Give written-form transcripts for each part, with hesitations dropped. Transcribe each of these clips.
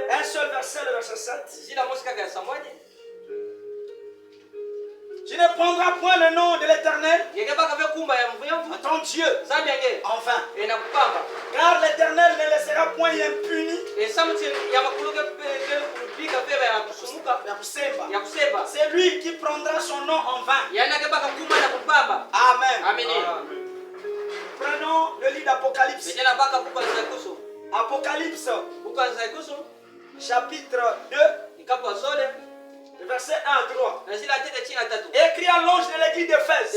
Un seul verset, le verset 7. Tu ne prendras point le nom de l'Éternel, ton Dieu, en vain. Car l'Éternel ne laissera point impuni. C'est lui qui prendra son nom en vain. Amen. Prenons le livre d'Apocalypse. Apocalypse, chapitre 2. Verset 1 à 3. Écrit à l'ange de l'église d'Éphèse.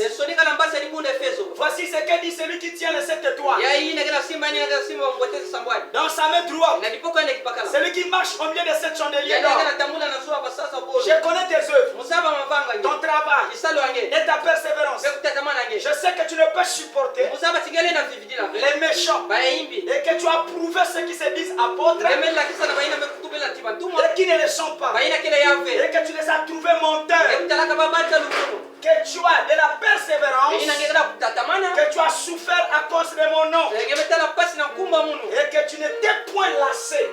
Voici ce que dit celui qui tient les 7 étoiles. Dans sa main droite. Celui qui marche au milieu de 7 chandeliers d'or. Je connais tes œuvres, ton travail et ta persévérance. Je sais que tu ne peux supporter les méchants et que tu as prouvé ceux qui se disent apôtres et qui ne le sont pas. Et que tu les as trouvés menteurs. Que tu as de la persévérance, que tu as souffert à cause de mon nom et que tu ne t'es point lassé.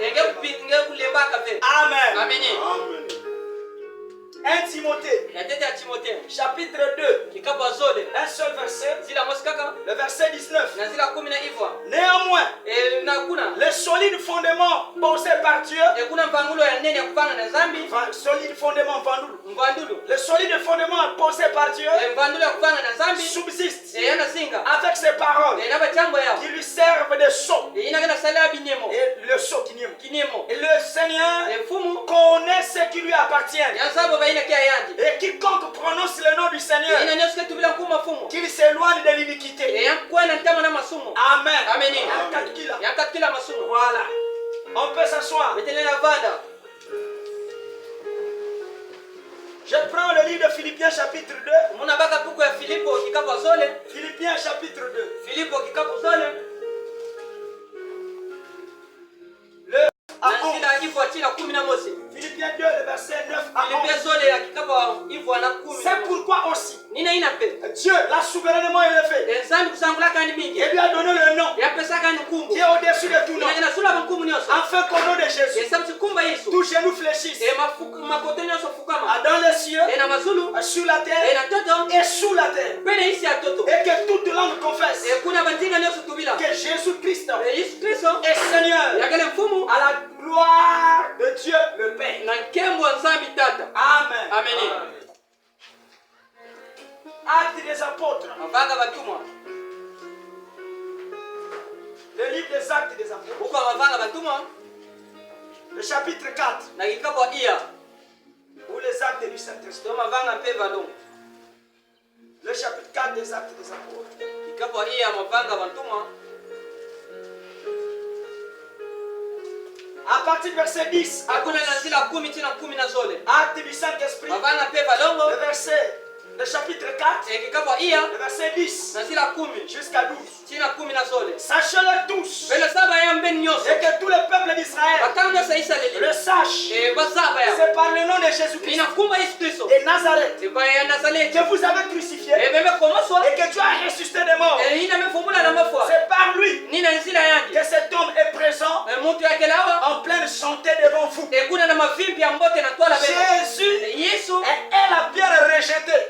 Amen. Amen. 1 Timothée, chapitre 2, un seul verset, le verset 19. Néanmoins, le solide fondement posé par Dieu, solide fondement, le solide fondement posé par Dieu subsiste avec ses paroles qui lui servent de sceau. Et le sceau et le Seigneur connaît ce qui lui appartient. Et quiconque prononce le nom du Seigneur, qu'il s'éloigne de l'iniquité. Amen. Voilà. On peut s'asseoir. Je prends le livre de Philippiens chapitre 2. Philippiens chapitre 2. Philippiens 2, le verset 9 à 11. C'est pourquoi aussi Dieu l'a souverainement élevé et lui a donné le nom qui est au-dessus de tout nom, afin qu'au nom de Jésus tout genou fléchisse dans les cieux, sur la terre et sous la terre, et que toute langue confesse que Jésus-Christ est Seigneur, à la gloire de Dieu le Père. Amen. Actes des apôtres. Le livre des Actes des apôtres. Le chapitre 4. Ou les Actes du Saint-Esprit. Le chapitre 4 des Actes des apôtres. À partir du verset 10, acte du Saint-Esprit, le chapitre 4, le verset 10 jusqu'à 12. Sachez-le tous, et que tout le peuple d'Israël le sache. C'est par le nom de Jésus-Christ de Nazareth que vous avez crucifié et que Dieu a ressuscité des morts. C'est par lui que cet homme est présent en pleine santé devant vous. Jésus est la pierre rejetée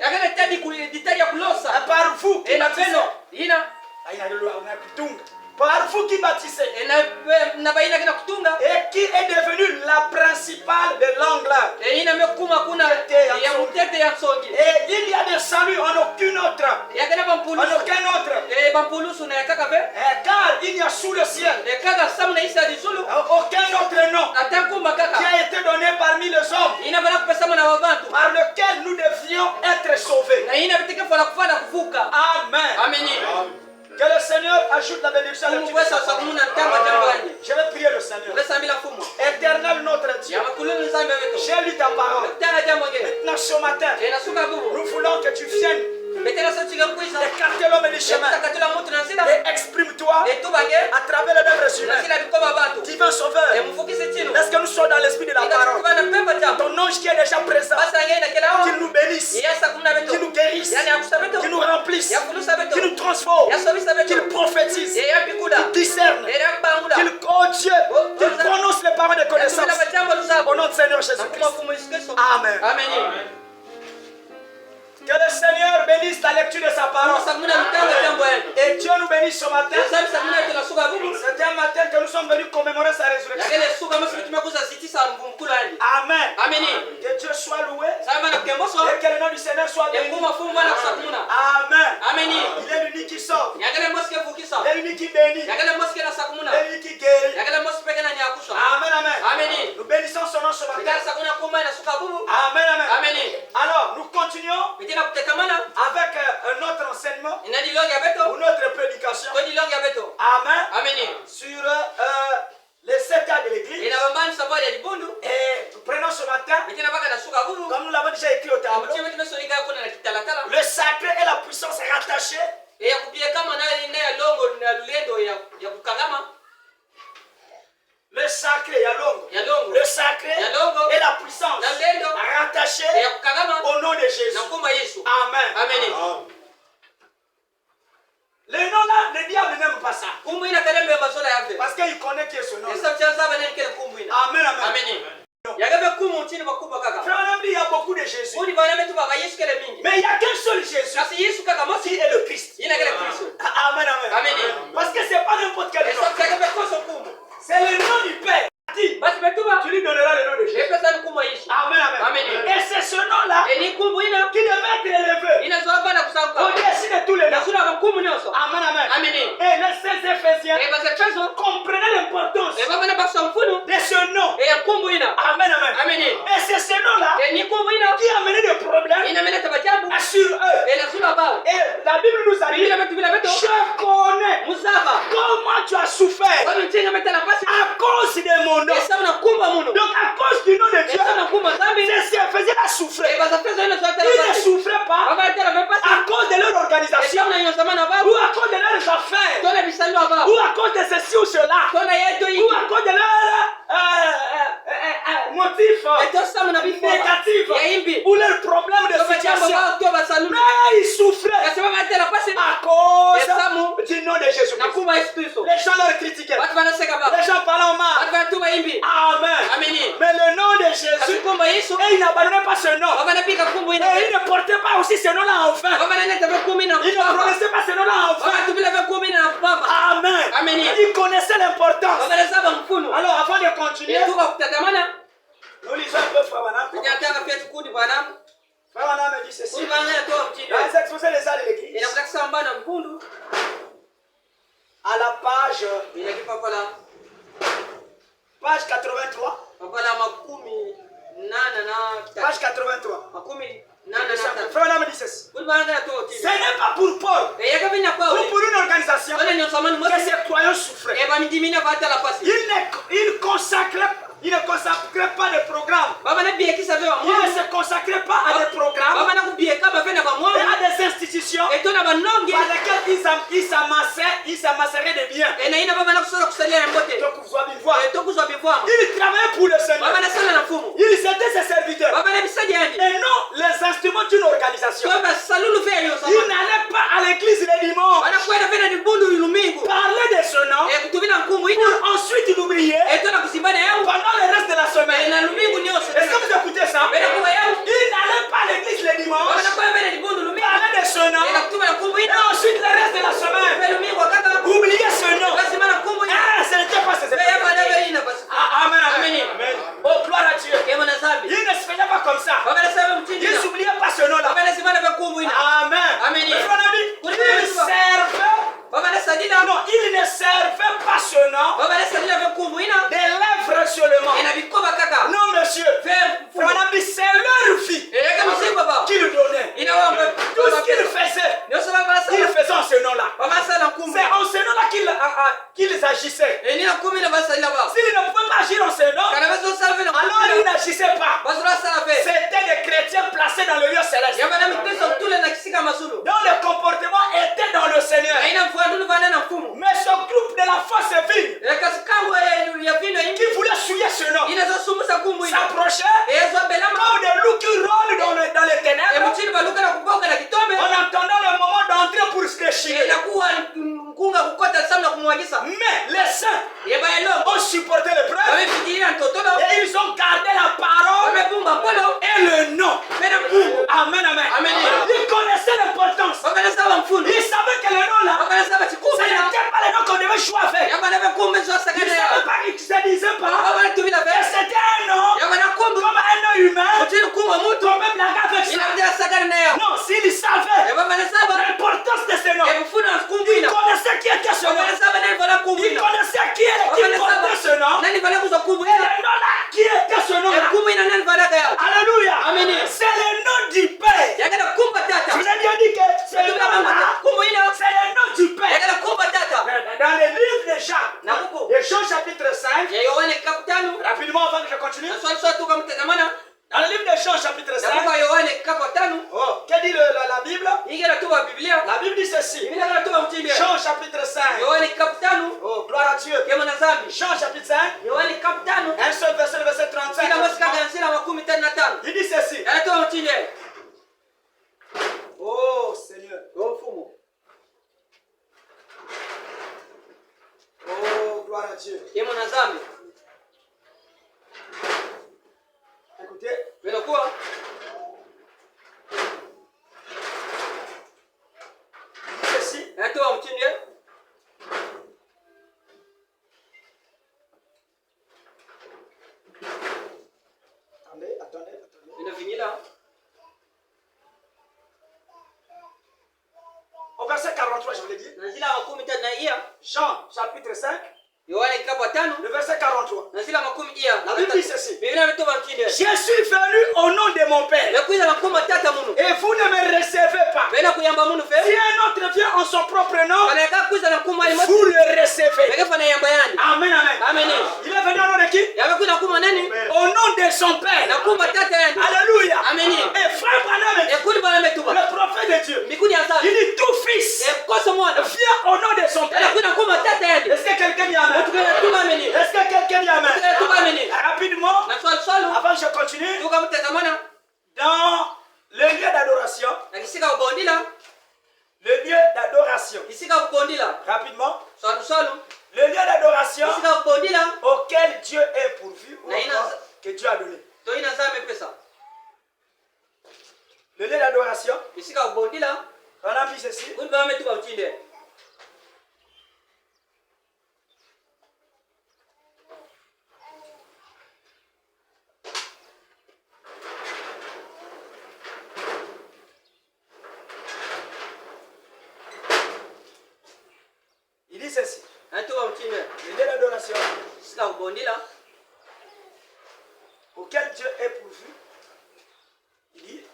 par vous qui bâtissez. Par vous qui bâtissez. Et qui est devenu la principale de l'angle. Et il y a de salut en aucun autre. Car il n'y a sous le ciel aucun autre nom qui a été donné parmi les hommes par lequel nous devions être sauvés. Amen. Que le Seigneur ajoute la bénédiction à la vie. Je vais prier le Seigneur. Éternel notre Dieu, j'ai lu ta parole. Maintenant ce matin, nous voulons que tu viennes écarter l'homme du chemin et exprime-toi à travers les œuvres humaines. Divin Sauveur, laisse que nous soyons dans l'esprit de la parole. Ton ange qui est déjà présent, qu'il nous bénisse, qu'il nous guérisse, qu'il nous remplisse, qu'il nous transforme, qu'il prophétise, qu'il discerne, qu'il, oh Dieu, qu'il prononce les paroles de connaissance. reconnaissance. Au nom du Seigneur Jésus-Christ. Amen. Que le Seigneur bénisse la lecture de sa parole. Et Dieu nous bénisse ce matin. C'était un matin que nous sommes venus commémorer sa résurrection. Amen. Que Dieu soit loué. Et que le nom du Seigneur soit béni. Amen. Il est l'unique qui sauve. Il est l'unique qui bénit. Il est l'unique qui guérit. Amen. Nous bénissons son nom ce matin. Amen. Alors, nous continuons avec un autre enseignement ou notre prédication. Amen. Sur les 7 cas de l'église. Et prenons ce matin, comme nous l'avons déjà écrit au tableau, le sacré et la puissance rattachés. Le sacré, le sacré et la puissance rattachés au nom de Jésus. Amen. Le nom là, le diable n'aime pas ça. Parce qu'il connaît qui est ce nom. Amen. Il y a beaucoup de Jésus. Mais il n'y a qu'un seul Jésus qui est le Christ. Amen. Parce que ce n'est pas n'importe quel nom. C'est le nom du Père. Tu lui donneras le nom de Jésus. Amen. Et c'est ce nom-là qui devait être élevé au-dessus de tous les noms. Amen. Et les 16 Éphésiens comprenaient l'importance de ce nom. Amen. Et c'est ce nom-là qui a amené des problèmes sur eux. Et la Bible nous a dit, je connais comment tu as souffert à cause de mon nom. Donc à cause du nom de Dieu, ces Éphésiens a souffert. Ils ne souffraient pas à cause de leur organisation, ou à cause de leurs affaires, ou à cause de ceci ou cela, ou à cause de leurs motifs négatifs, ou leurs problèmes de situation. Mais ils souffraient à cause du nom de Jésus-Christ. Les gens leur critiquaient. Les gens parlaient mal. Amen. Mais le nom de Jésus, et il n'abandonnait pas ce nom. Et il ne portait pas aussi ce nom-là en vain. Il ne prononçait pas ce nom-là en vain. Amen. Il connaissait l'importance. Alors avant de continuer, nous lisons un peu Frère Branham. Frère Branham dit ceci. Dans les exposés des arts de l'église, à la page 83. Page 83. Frère Branham dit ceci. Ce n'est pas pour Paul ou pour une organisation que ces croyants souffraient. Il ne consacrait pas de programme. Il ne se consacrait pas à des programmes et à des institutions par lesquelles il s'amasseraient des biens. Donc vous avez voir. Il travaillait pour le Seigneur. Ils étaient ses serviteurs. Et non les instruments d'une organisation. Il n'allait pas à l'église les dimanches. Parler de ce nom pour ensuite l'oublier pendant le reste de la semaine. Est-ce que vous écoutez ça? Il n'allait pas à l'église les dimanches. Parler de ce nom. Et ensuite le reste de la semaine. Oubliez ce nom. Ce n'était pas ses effets. Amen. Oh, gloire à Dieu. Il ne se faisait pas comme ça. Il ne s'oubliait pas ce nom-là. Amen. Il ne servait pas ce nom des lèvres seulement. Non, monsieur. C'est leur vie qu'il donnait. Tout ce qu'il faisait, il faisait en ce nom-là. C'est en ce nom-là qu'ils agissaient. S'il ne pouvait pas agir en ce nom, alors il n'agissait pas. C'était des chrétiens placés dans le lieu céleste. Donc le comportement était dans le Seigneur. Mais ce groupe de la fausse vigne qui voulait souiller ce nom s'approchait comme des loups qui rôdent dans les ténèbres en attendant le moment d'entrer pour se déchirer. Mais les saints ont supporté l'épreuve Rapidement avant que je continue. Dans le livre de Jean chapitre 5. Oh, que dit la Bible? La Bible dit ceci. Jean chapitre 5. Oh, gloire à Dieu. Jean chapitre 5. Un seul verset, le verset 35. Il dit ceci. Oh Seigneur. Oh, gloire à Dieu. Écoutez. Il dit ceci. Attendez. Au verset 43, je vous l'ai dit. Jean chapitre 5. Le verset 43. La Bible dit ceci. Je suis venu au nom de mon Père. Et vous ne me recevez pas. Si un autre vient en son propre nom, vous le recevez. Amen, amen. Il est venu au nom de qui? Au nom de son Père. Alléluia. Et frère Branham, le prophète de Dieu, il dit tout fils vient au nom de son Père. Est-ce que quelqu'un dit amen? Est-ce que quelqu'un dit amen? Rapidement, avant que je continue, dans le lieu d'adoration, rapidement, le lieu d'adoration auquel Dieu est pourvu, ou que Dieu a donné. Le lieu d'adoration, on a mis ceci. Il dit ceci. Le lieu d'adoration auquel Dieu est pourvu, il dit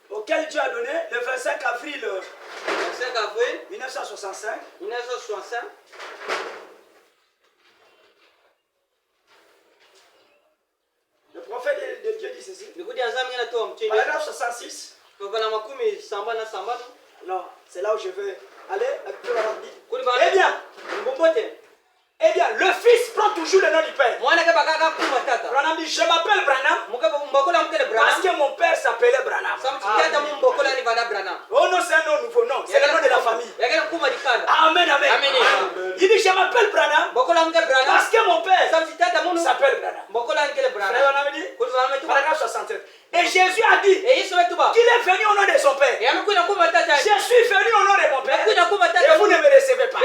auquel Dieu a donné le 25 avril 1965. Le prophète de Dieu dit ceci. Paragraphe 66. Non, c'est là où je veux aller. Eh bien, le fils prend toujours le nom du père. Branham dit, je m'appelle Branham parce que mon père s'appelait Branham. Oh non, c'est un nom nouveau, non, c'est le nom de la famille. Amen, amen. Il dit, je m'appelle Branham parce que mon père s'appelle Branham. Frère Branham dit, paragraphe 67. Et Jésus a dit qu'il est venu au nom de son père. Je suis venu au nom de mon père et vous ne me recevez pas.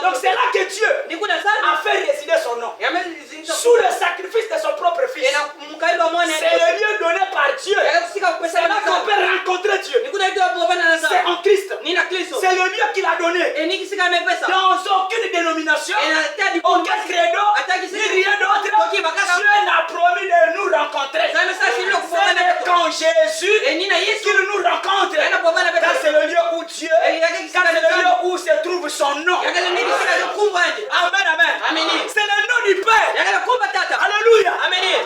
Donc c'est là que Dieu a fait résider son nom sous le sacrifice de son propre fils. C'est le lieu donné par Dieu. C'est là qu'on peut rencontrer Dieu. C'est en Christ. C'est le lieu qu'il a donné. Dans aucune dénomination, aucun credo, ni rien d'autre, Dieu n'a promis de nous rencontrer. C'est quand Jésus qu'il nous rencontre. Car c'est le lieu où Dieu, car c'est le lieu où se trouve son nom. Amen, amen. C'est le nom du Père. Alléluia.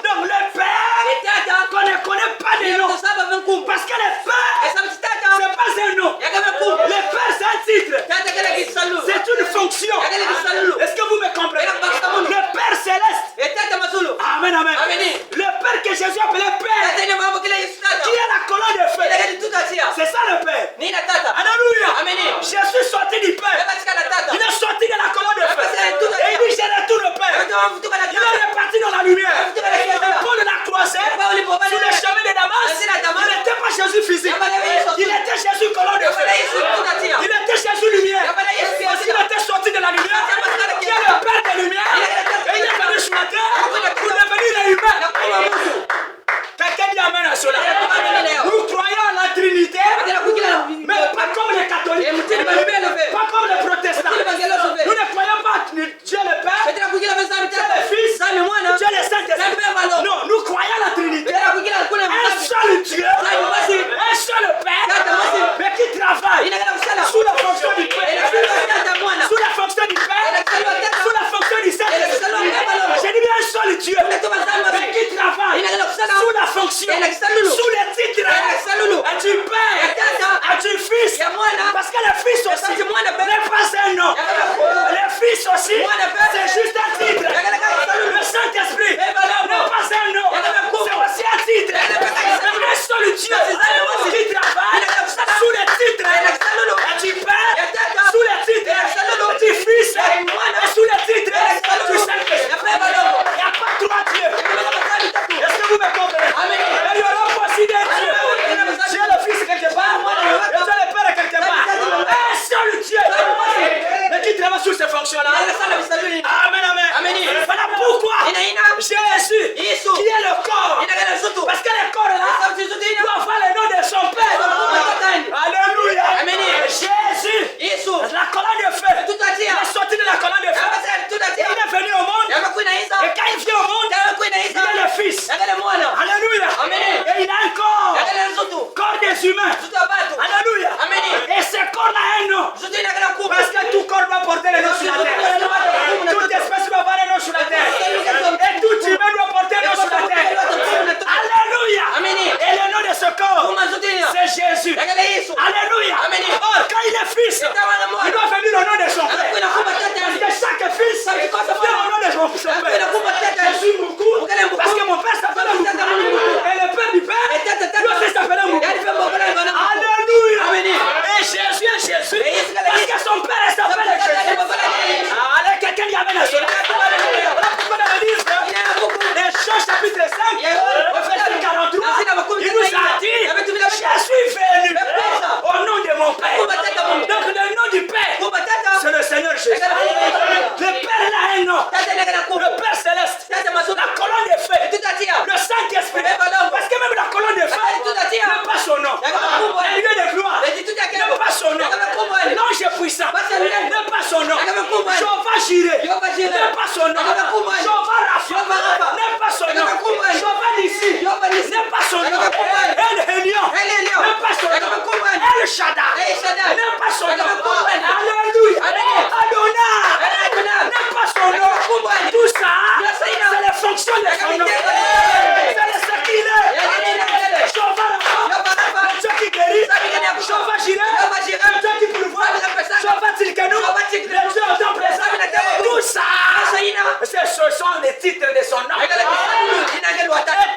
Donc le Père, qu'on ne connaît pas de nom. Parce que le Père, c'est pas un nom. Le Père, c'est un titre. C'est une fonction. Est-ce que vous me comprenez? Le Père céleste. Amen, amen. Le Père que Jésus appelait Père, qui est la colonne de feu. C'est ça le Père. Alléluia. Jésus sorti du Père. Il est sorti de la colonne de feu. Et il dit, je retourne au Père. Il est reparti dans la lumière. Et Paul l'a croisé sur le chemin de Damas. Il n'était pas Jésus physique. Il était Jésus colonne de feu. Il était Jésus lumière. Parce qu'il était sorti de la lumière. Qui est le Père de lumière. Et il est venu sur la terre pour devenir humain. Quelqu'un dit amen à cela. Nous croyons en la Trinité, mais pas comme les catholiques, pas comme les protestants. Nous ne croyons pas Dieu le Père, Dieu le Fils, Dieu le Saint-Esprit. Non, nous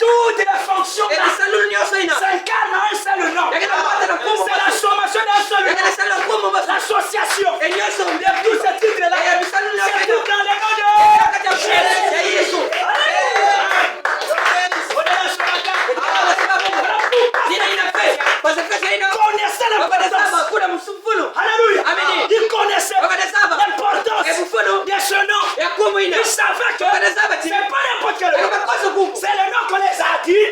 toutes les fonctions s'incarnent en un seul nom. C'est la sommation d'un seul nom. L'association de tous ces titres-là, c'est tout dans le nom de Jésus. Connaissez l'importance. Alléluia. Il connaissait l'importance de ce nom. Il savait que c'est pas n'importe quel nom. C'est le nom qu'on les a dit.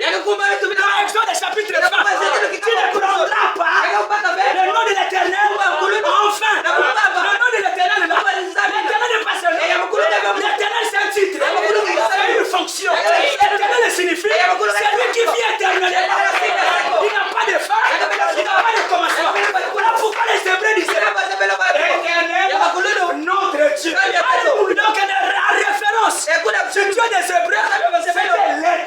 Dans Exode chapitre 20. Tu ne prendras pas le nom de l'Éternel. Enfin, le nom de l'Éternel est là. L'Éternel n'est pas seul. L'Éternel c'est un titre. C'est une fonction. L'Éternel signifie c'est lui qui vit éternellement. Il n'a pas de fin. Il n'a pas de commencement. Voilà pourquoi les Hébreux disaient Éternel, notre Dieu. Donc, en référence, ce Dieu des Hébreux, c'était l'Éternel.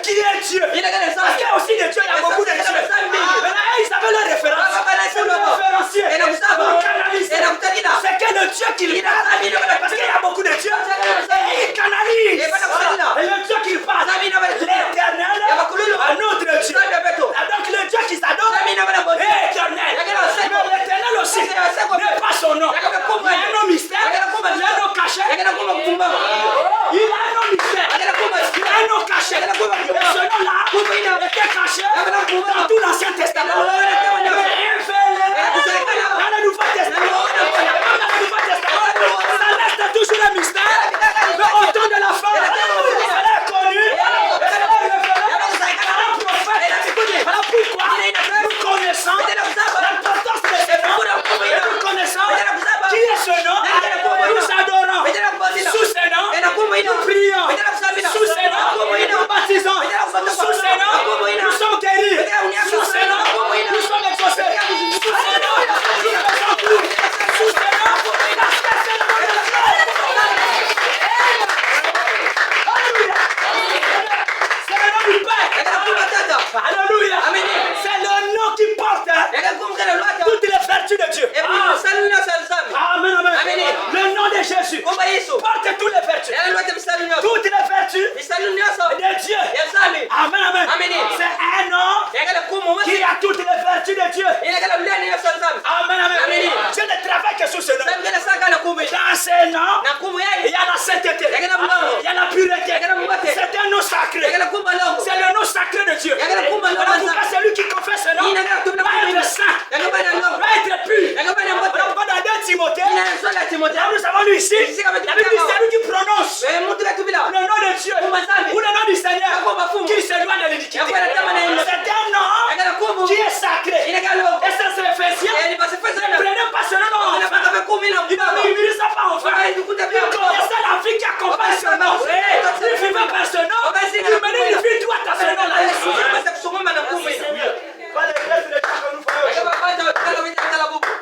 Qui est Dieu? Parce qu'il y a aussi des dieux, il y a beaucoup de dieux. Maintenant, ils avaient leur référence. Pour le référencier, pour canaliser. C'est que le Dieu qu'il parle, parce qu'il y a beaucoup de dieux, et il canalise. Et le Dieu qu'il parle, l'Éternel, un autre Dieu. Donc le Dieu qui s'adore est éternel. Mais l'Éternel aussi n'est pas son nom. Il a un nom mystère, il a un nom caché. Il a un nom mystère, il a un nom caché. Et ce nom-là était caché dans tout l'Ancien Testament. Dans le Nouveau Testament, ça reste toujours un mystère. Mais au temps de la fin, elle est connue. Voilà pourquoi nous connaissons l'importance de ce nom. Nous connaissons qui est ce nom. Nous adorons sous ce nom. Nous prions sous ce nom. Nous baptisons sous ce nom. Nous sommes guéris sous ce nom. Nous sommes exaucés sous ce nom. Nous faisons tout sous ce nom. Parce que c'est le nom de Dieu. Alléluia. C'est le nom du Père. Alléluia. C'est le nom qui porte toutes les vertus de Dieu. Amen, amen. Le nom de Jésus porte toutes les vertus. Toutes les vertus de Dieu. Amen, amen. C'est un nom qui a toutes les vertus de Dieu. Amen, amen. Je ne travaille que sous ce nom. Dans ce nom, il y a la sainteté. Il y a la pureté. C'est un nom sacré. C'est le nom sacré de Dieu. Voilà pourquoi celui qui confesse ce nom va être saint, va être pur. Dans 2 Timothée, nous avons lu ici, la Bible dit celui qui prononce le nom de Dieu ou le nom du Seigneur qui s'éloigne de l'iniquité. C'est un nom qui est sacré. Et ça c'est Éphésiens. Ne prenez pas ce nom enfant. Il ne mérite pas enfant. Il connaissait la vie qui accompagne ce nom. Il vivait par ce nom. Il menait une vie droite à ce nom-là.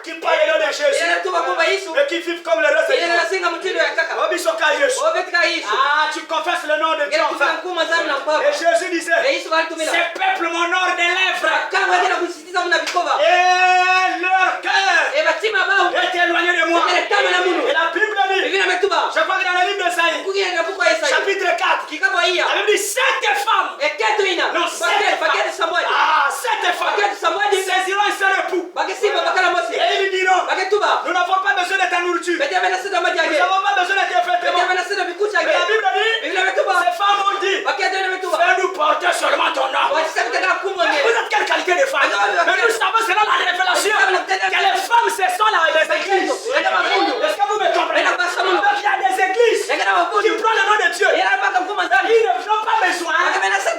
Qui parle le nom de Jésus et qui vivent comme le reste des gens. Ah, tu confesses le nom de Dieu enfin. Et Jésus disait, ces peuples m'honorent des lèvres et leur cœur est éloigné de moi. Et la Bible dit, je crois que dans le livre d'Ésaïe, chapitre 4, la Bible dit 7 femmes. Non, 7 femmes saisiront un seul époux. Et ils lui diront, nous n'avons pas besoin de ta nourriture. Nous n'avons pas besoin de tes vêtements. Mais la Bible dit, ces femmes ont dit, fais-nous porter seulement ton nom. Vous êtes quelle qualité de femme? Mais nous savons selon la révélation que les femmes ce sont les églises. Est-ce que vous me comprenez? Donc il y a des églises qui prennent le nom de Dieu. Ils n'ont pas besoin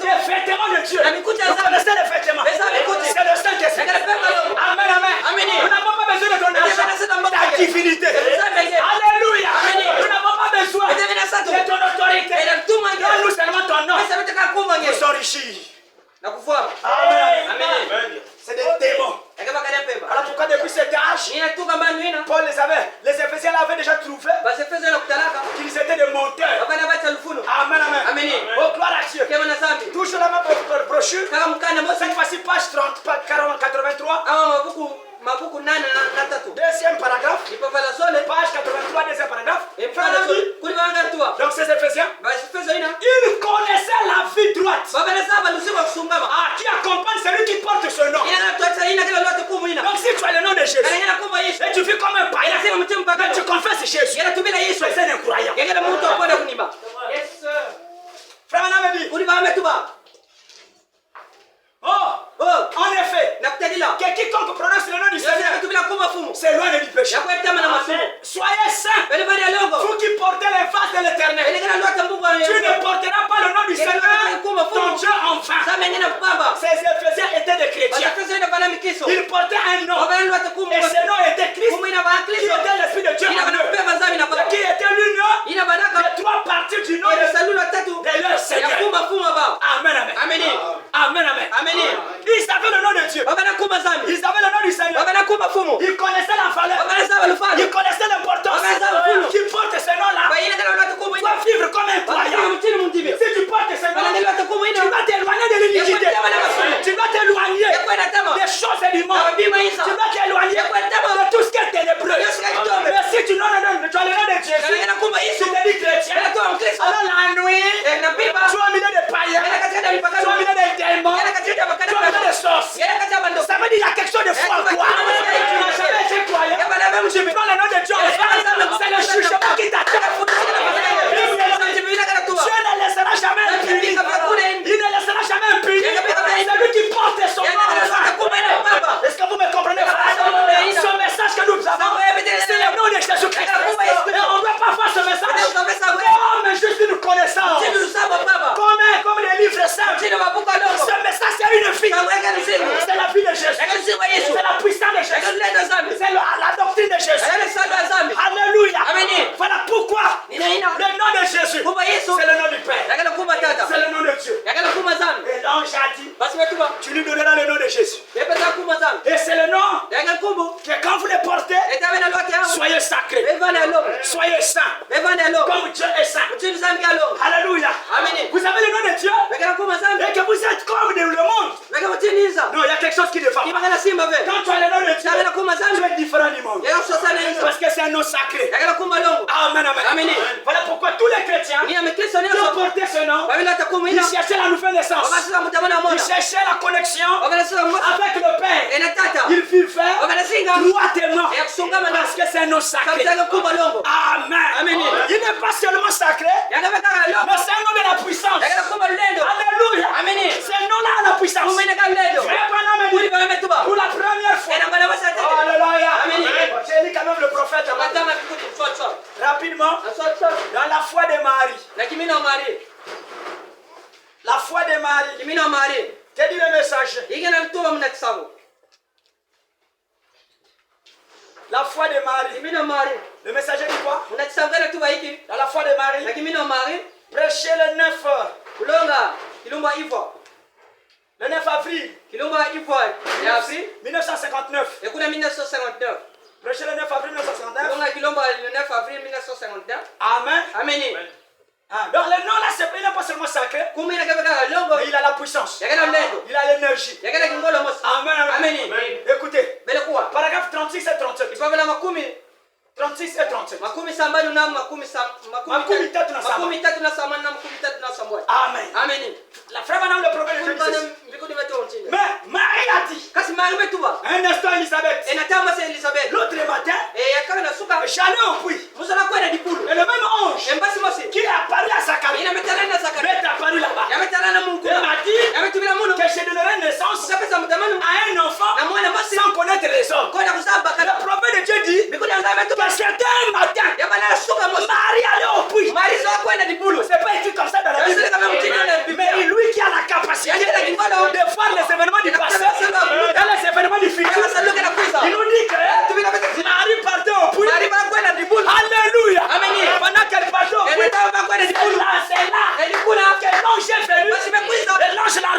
des vêtements de Dieu. Vous connaissez les vêtements. C'est le Saint-Esprit. Amen, amen. Nous n'avons pas besoin de ton argent, ta divinité. Alléluia. Nous n'avons pas besoin de ton autorité. Donne-nous seulement ton nom. Nous s'enrichir. Amen. C'est des démons. Alors pourquoi depuis cet âge, Paul les avait, les Éphésiens l'avaient déjà trouvé qu'ils étaient des menteurs. Amen, amen. Oh, gloire à Dieu. Toujours la même brochure. Cette fois-ci, page 83. Deuxième paragraphe. Page 83, deuxième paragraphe. Donc c'est Éphésiens. Ils connaissaient la vie droite. droite. Ah, qui accompagne celui qui porte ce nom. Donc si tu as le nom de Jésus, et tu vis comme un païen, mais tu confesses Jésus, tu es un incroyable. Yes, sir. Frère Manam dit, en effet, que quiconque prononce le nom du Seigneur s'éloigne du péché. Soyez saints, vous qui portez les vases de l'Éternel. Tu ne porteras pas le nom du Seigneur, ton Dieu, en vain. Ces Éphésiens étaient des chrétiens. Ils portaient un nom, et ce nom était Christ, qui était l'Esprit de Dieu en eux, qui était l'union des trois parties du nom de leur Seigneur. Amen, amen. Amen, amen. Ils savaient le nom de Dieu. Ils savaient le nom du Seigneur. Ils connaissaient la valeur. Ils connaissaient l'importance. Qui porte ce nom-là doit vivre comme un croyant. Si tu portes ce nom, tu vas t'éloigner de l'iniquité. Tu vas t'éloigner des choses du monde. Tu vas t'éloigner de tout ce qui est ténébreux. Mais si tu as le nom de Jésus, tu te dis chrétien. Alors la nuit, tu es au milieu des païens. Tu es au milieu des démons. Tu es au milieu des sorciers. Ça veut dire qu'il y a quelque chose de fou en toi. Tu n'as jamais été croyant. Tu prends le nom de Dieu. C'est le jugement qui t'attend. Dieu ne laissera jamais impuni. Il ne laissera jamais impuni. C'est lui qui porte son nom. Est-ce que vous me comprenez, frère? Ce message que nous avons, c'est le nom de Jésus-Christ. Et on ne doit pas faire ce message comme juste une connaissance. Comme les livres simples. Ce message, c'est une vie. C'est la vie de Jésus. C'est la puissance de Jésus. C'est la doctrine de Jésus. Alléluia. Voilà pourquoi le nom de Jésus, c'est le nom du Père. C'est le nom de Dieu. Et l'ange a dit, tu lui donneras le nom de Jésus. Et c'est le nom que quand vous le portez, soyez sacrés. Soyez saints. Comme Dieu est saint. Alléluia. Vous avez le nom de Dieu et que vous êtes comme le monde. Non, il y a quelque chose qui ne va pas. Quand tu as le nom de Dieu, tu es différent du monde. Parce que c'est un nom sacré. Amen, amen. Voilà pourquoi tous les chrétiens qui ont porté ce nom, ils cherchaient la nouvelle naissance. Ils cherchaient la connexion avec le Père. Ils vivaient droitement parce que c'est un nom sacré. Amen. Il n'est pas seulement sacré, mais c'est un nom de la puissance. Alléluia. C'est un nom là à la puissance. Pour la première fois. Alléluia. J'ai lu quand même le prophète. Rapidement. Dans la foi de Marie. La foi de Marie. T'as dit le message. La foi de Marie. Le messager dit quoi? Dans la foi de Marie. Prêchez le 9. Le 9 avril 1959. Prêchez le 9 avril 1959. Amen. Donc le nom là, c'est pas seulement sacré, mais il a la puissance. Il a l'énergie. Amen. Écoutez, paragraphe 36 et 37. 36 et 37. Amen. La frère madame le prophète dit, mais Marie a dit, un instant Elisabeth, l'autre matin, j'allais au puits. Et le même ange qui est apparu à Zacharie m'est apparu là-bas. Il m'a dit que je donnerai naissance à un enfant sans connaître les hommes. Le prophète de Dieu dit que certains matins, Marie allait au puits. C'est pas écrit comme ça dans la Bible. Mais lui qui a la capacité de voir les événements du passé et les événements du futur, il nous dit que Marie partait au puits. Alléluia. Pendant qu'elle partait au puits, c'est là que l'ange est venu. Et l'ange l'a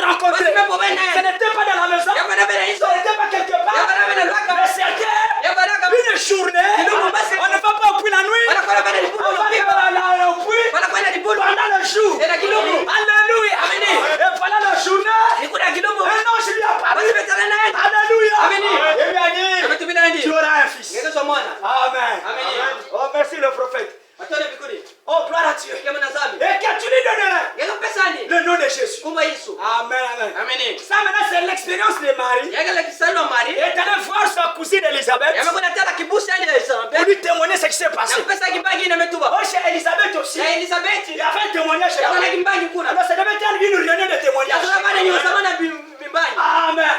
Amen, amen. Ça maintenant c'est l'expérience de Marie. Et elle allait voir sa cousine Elisabeth. Pour lui témoigner ce qui s'est passé. Oh, chez Elisabeth aussi. Il y avait un témoignage. Alors ça devait être une réunion de témoignages.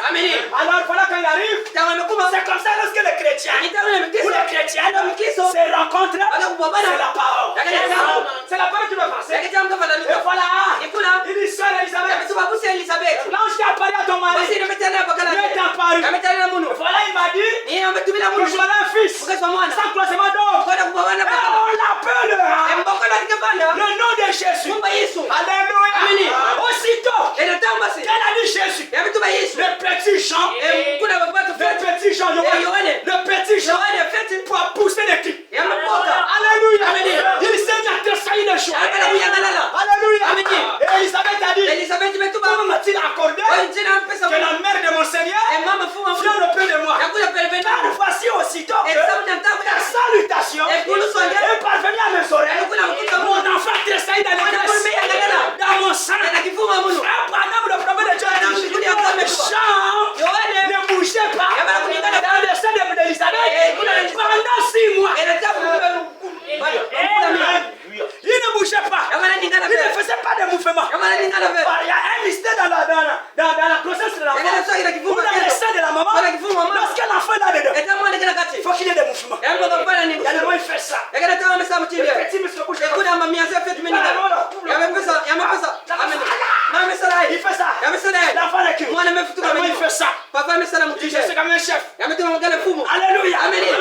Amen. Alors voilà quand il arrive. C'est comme ça lorsque les chrétiens ou les chrétiennes se rencontrent. C'est la parole. C'est la parole qui va passer. Et voilà. Il dit soeur Elisabeth. L'ange qui a parlé à ton mari. Il est apparu. Voilà, il m'a dit que je aurai un fils. Sans croisement d'ordre. Et on l'appellera le nom de Jésus. Alléluia. Aussitôt qu'elle a dit Jésus, le petit Jean, le petit Jean pour pousser les cris. Alléluia. Il s'est mis à tressaillir le joie. Alléluia. Et Elisabeth a dit, comment m'a-t-il accordé que la mère de mon Seigneur vient auprès de moi? Car voici aussitôt que la salutation est parvenue à mes oreilles. Mon enfant tressaillit dans les graisses, dans mon sang. Pendant le prophète de Dieu a dit, Jean ne bougeait pas dans le sein d'Elisabeth pendant 6 mois. Il ne bougeait pas. Il ne faisait pas de mouvement. Il y a un mystère dans la grossesse de l'enfant. Ou dans le sein de la maman. Lorsque l'enfant est là-dedans, il faut qu'il y ait des mouvements. Également, il fait ça. Le petit muscle bouge. Il fait ça. L'enfant est cul. Il fait ça. Je suis comme un chef. Alléluia. Alléluia.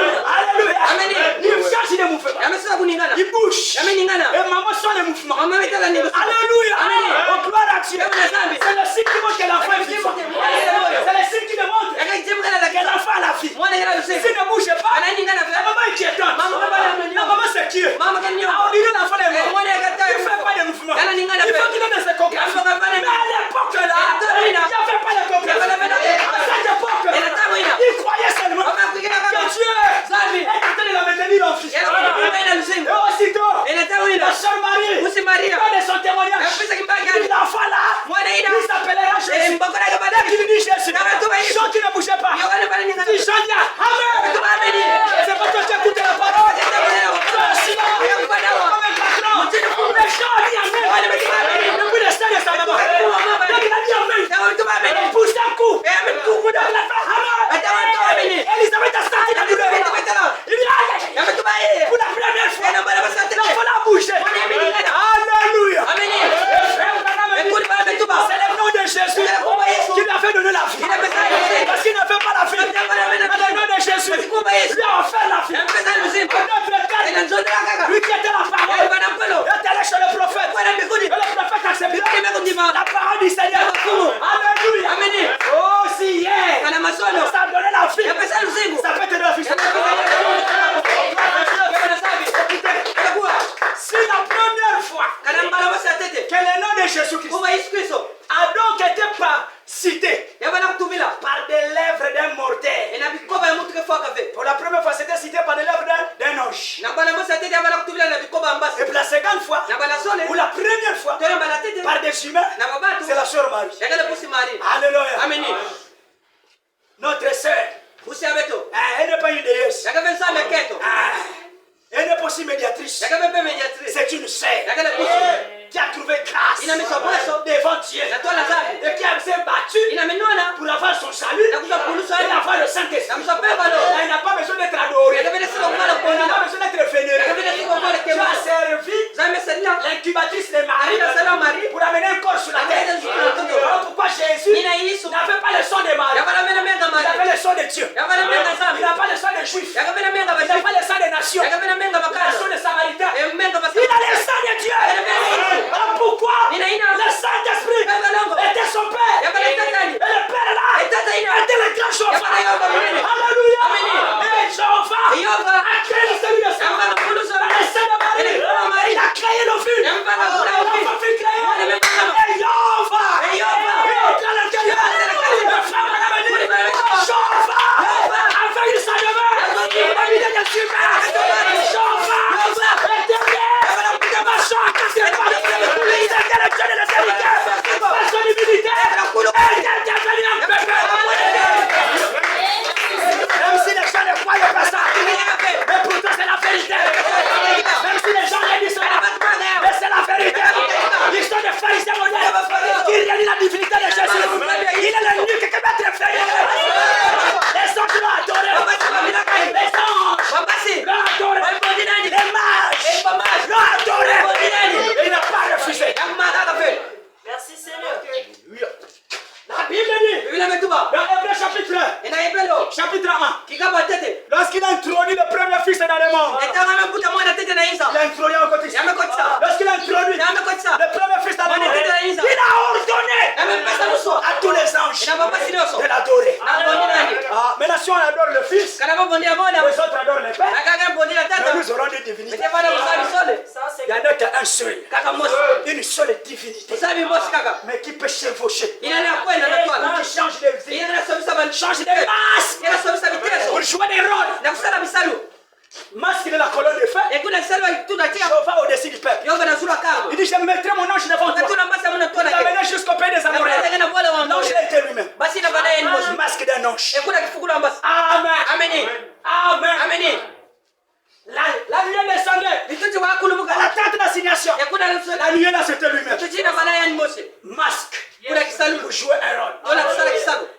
Il change de mouvement. Il bouge. Et maman sent les mouvements. Alléluia. Oh, gloire à Dieu. C'est le signe qui montre que l'enfant est vivant. C'est le signe qui démontre que l'enfant a la vie. S'il ne bouge pas, la maman est quiétante. La maman c'est qui? On dirait l'enfant est mort. Il ne fait pas de mouvement. Il faut qu'il ait des échographies. Mais à l'époque là, il n'y avait pas d'échographie. À cette époque, il croyait seulement que Dieu est en train de la maintenir en vie. Et aussitôt, la sœur Marie, de son témoignage, l'enfant là, il s'appellera Jésus. Il dit Jésus. Jean qui ne bougeait pas. Il dit Jean, Amen. C'est parce que tu écoutes la parole. Tu es assis là, comme un patron. Mais Jean a dit Amen. Depuis le sein de sa maman. Donc il a dit Amen. Il pousse un coup. Il a fait Amen. Elisabeth a senti la douleur. Il dit Aïe. Pour la première fois, l'enfant a bougé. Alléluia. C'est le nom de Jésus qui lui a fait donner la vie. Parce qu'il n'avait pas la vie. Mais le nom de Jésus lui a offert la vie. Notre Père, lui qui était la parole, est allé chez le prophète. Et le prophète a accepté la parole du Seigneur. Alléluia. Oh, si hier, ça a donné la vie. Ça peut te donner la vie. C'est la première fois que le nom de Jésus-Christ a donc été cité par des lèvres d'un mortel. Pour la première fois, c'était cité par des lèvres d'un ange. Et pour la seconde fois, ou la première fois, par des humains, c'est la sœur Marie. Alléluia. Notre sœur, elle n'est pas une déesse. Elle n'est pas aussi médiatrice. C'est une sœur qui a trouvé grâce devant Dieu et qui s'est battue pour avoir son salut et avoir le Saint-Esprit. Elle n'a pas besoin d'être adorée. Elle n'a pas besoin d'être vénérée. Tu as servi l'incubatrice de Marie pour amener un corps sur la terre. Alors pourquoi Jésus n'avait pas le sang de Marie? Il avait le sang de Dieu. Il n'a pas le sang des Juifs. Il n'a pas le sang des nations. Il n'a pas le sang des Samaritains. Il a le sang de Dieu. Alors pourquoi le Saint-Esprit était son Père? Et le Père là était le grand chauffeur. Alléluia. Et Jéhovah a créé le salut de son Père. Le Saint de Marie, il a créé le fil. L'enfant fut créé. Et Jéhovah est dans l'intérieur. Le femme a amené. Jéhovah a fait sa demeure. divinité de Jésus. Il est le nuque qui va te faire. Les anges l'ont adoré. Les anges l'ont adoré. Les mages l'ont adoré. Et il n'a pas refusé. Merci Seigneur. La Bible dit, dans Hébreux chapitre 1, chapitre 1, lorsqu'il a introduit le premier fils dans le monde, il a introduit un côté. Lorsqu'il a introduit le premier fils dans le monde, il a ordonné à tous les anges de l'adorer. Maintenant, si on adore le fils, les autres adorent le père, mais nous aurons des divinités. Il y en a qu'un seul, une seule divinité, mais qui peut chevaucher, qui change de vie, change de masque, pour jouer des rôles. Masque de la colonne de feu, je vais au-dessus du peuple. Il dit, je mettrai mon ange devant toi. Il a mené jusqu'au pays des Amoréens. L'ange a été lui-même. Masque d'un ange. Amen. Amen. La nuée descendait à la tente d'assignation. La nuée là, c'était lui-même. Masque pour jouer un rôle.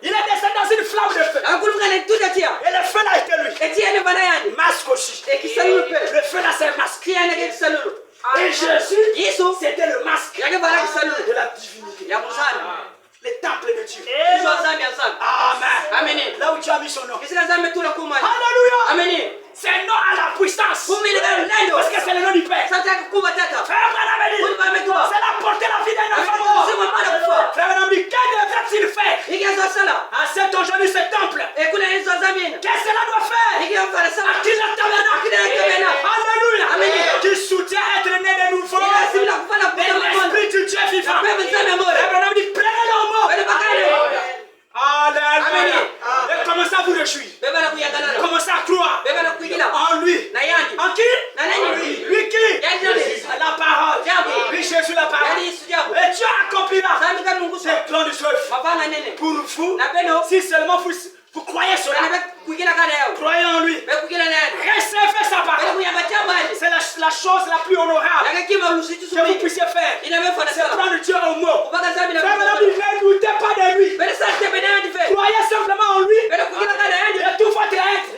Il est descendu dans une flamme de feu. Et le feu là était lui. Masque aussi. Le feu là, c'est un masque. Et Jésus, c'était le masque de la divinité. Le temple de Dieu. Amen. Là où tu as mis son nom. Alléluia. C'est un nom à la puissance. Parce que c'est le nom du Père. Frère Branham dit, c'est la portée la vie d'un enfant. Frère Branham dit, que devrait-il faire à cet aujourd'hui, ce temple? Qu'est-ce que cela doit faire? Active le tabernacle. Alléluia. Qui soutient être né de nouveau. Et l'esprit du Dieu vivant. Frère Branham dit, prenez-le au mot. Alléluia. Et commencez à vous réjouir. Commencez à croire en lui. En qui? Lui qui? La parole. Lui Jésus la parole. Et Dieu accomplira ses plans de sauve pour vous. Si seulement vous croyez cela. Croyez en lui. Recevez sa parole. C'est la chose la plus honorable que vous puissiez faire. C'est prendre Dieu au mot. Ne doutez pas de lui. Croyez simplement en lui. Et tout votre être.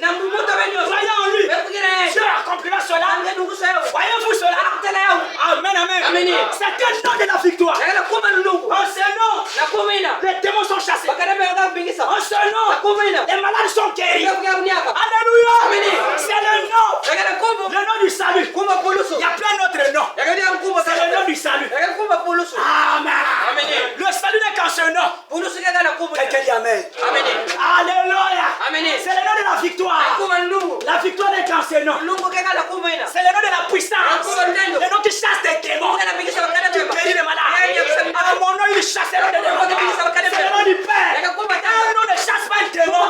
Croyez en lui. Dieu accomplira cela. Voyez-vous cela? Amen, amen. C'est un nom de la victoire. En ce nom, les démons sont chassés. En ce nom, les malades sont guéris. Alléluia. C'est le nom du salut. Il y a plein d'autres noms. C'est le nom du salut. Amen. Le salut n'est qu'en ce nom. Quelqu'un dit amen. Alléluia. C'est le nom de la victoire. La victoire n'est qu'en ce nom. C'est le nom de la puissance. Le nom qui chasse des démons. Qui guérit les malades. À mon nom, il chasseront des démons. C'est le nom du Père. Un nom ne chasse pas un démon.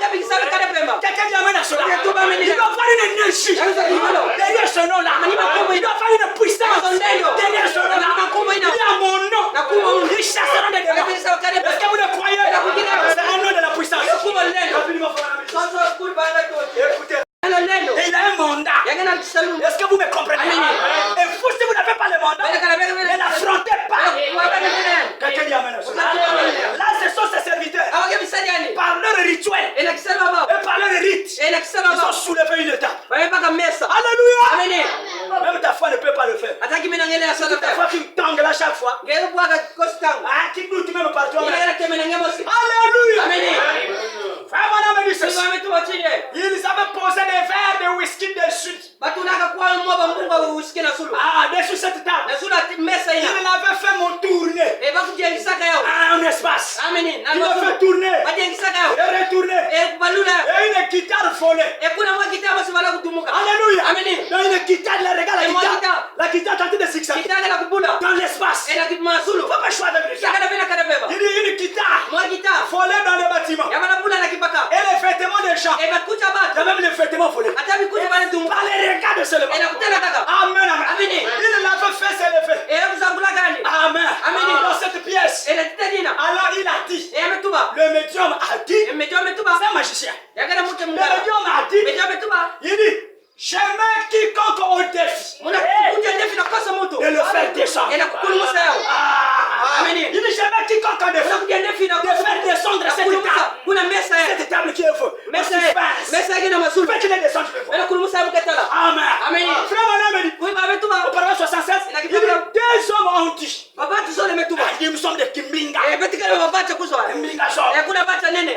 Quelqu'un dit amen à cela. Il doit avoir une énergie derrière ce nom-là. Il doit avoir une puissance derrière ce nom-là. Il dit à mon nom, ils chasseront des démons. Est-ce que vous le croyez? C'est un nom de la puissance. Écoutez. Et il a un mandat. Est-ce que vous me comprenez? Et vous, si vous n'avez pas le mandat, ne l'affrontez pas. Quelqu'un dit amen à cela. Là, ce sont ses serviteurs. Par leur rituel et par leur rite, ils ont soulevé une étape. Alléluia. Même ta foi ne peut pas le faire. Ta foi qui tangue là chaque fois. Qui doute même par toi. Alléluia. Frère, madame, dit ceci. Ils avaient posé des verres de whisky dessus. Dessus cette table. Ils l'avaient fait mon tourner. Un espace. Il l'a fait tourner. Et retourner. Et une guitare volée. Alléluia. Dans une guitare, la guitare tentait de zigzaguer dans l'espace. Faut pas choisir avec lui. Il dit une guitare volée dans le bâtiment. Et les vêtements des gens. Il y a même les vêtements volés. Par les regards seulement. Amen, amen. Il l'avait fait s'élever. Amen. Dans cette pièce. Alors il a dit. Le médium a dit. C'est un magicien. Le médium a dit. Il dit. Je mets quiconque au défi de le faire descendre. Il dit je mets quiconque au défi betikale babacha kuswa. Immigration. Kuna bacha nene.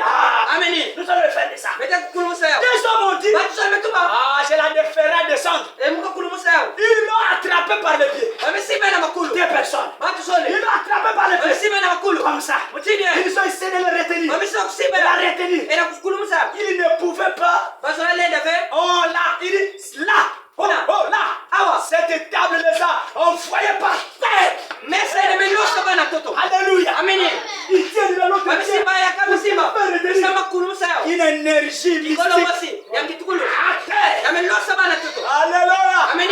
Amen. Nous allons le faire de ça. Beta kulumusa yao. Les hommes ont dit, Bacha metuba. je la déferai descendre. Muka kulumusa yao. Ils l'ont attrapé par les pieds. Wamesima na makulu. Deux personnes. Watu sole. Ils l'ont attrapé par les pieds. Wamesima na makulu. Comme ça. Mutini. Ils ont essayé de le retenir. Wamesima kusima. La retenir. Era kulumusa. Ils ne pouvaient pas. Bacha lenda fe. Oh là, il dit là. Oh là. Awa. Cette table les a envoyés par terre. Mesa ina melosa bana toto. Alléluia. Amen. Ils tiennent de l'autre pied. Wamesima ya kama simba. Sama kulumusa yao. Une énergie Ikono mystique. wasi. Yangitukulu. À terre. Ya melosa bana toto. Alléluia. Amen.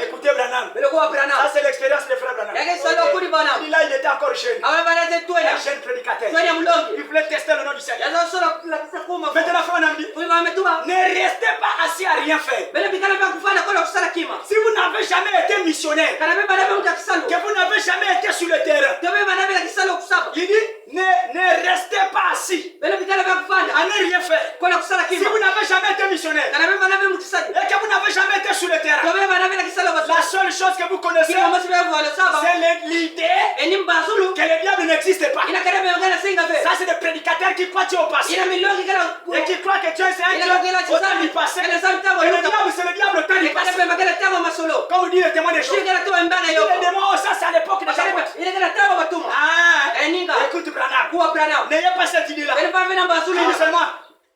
Écoutez Branham. Beloko Ça Branham. c'est l'expérience de frère Branham. Yake salo kuri Branham. Il là il était encore jeune. Awe bana te tuena. Un jeune prédicateur. Tuena mulongi. Il voulait tester le nom du Seigneur. Yazo solo la kusakuma. Maintenant frère Branham dit, Kuri bametuba. ne restez pas assis à rien faire. Bele bikala ba kufana kola kusala kima. Si vous n'avez jamais été missionnaire, Kana be bana be utakisalo. que vous n'avez jamais été sur le terrain, Tobe bana be kisalo kusaba. il dit, ne restez pas assis Bele bikala ba kufana. à ne rien faire. Kola kusala Si kima. vous n'avez jamais été missionnaire Kana be bana be mutisali. et que vous n'avez jamais été sur le terrain, Tobe bana be kisalo ba. la seule chose que vous connaissez, Kima masi be voile saba. c'est l'idée Enim bazulu. que le diable n'existe pas. Ina kana be ngana singa fe. Ça, c'est des prédicateurs qui croient au passé Ina milongi kana. et qui croient que Dieu c'est un Ina Dieu lokela au temps du chisami. passé. Kana samta Et le wa. diable, c'est le diable au temps du Kana passé. be magana tama masolo. Comme dit le témoin des choses. Shiri kana to mbana Les yo. démons, ça c'est à l'époque de Jean. Ina kana tama batuma. Ah, Eninga. écoute Branham. Kuwa Branham. N'ayez pas cette idée-là. Bele ba vena bazulu. Dis seulement,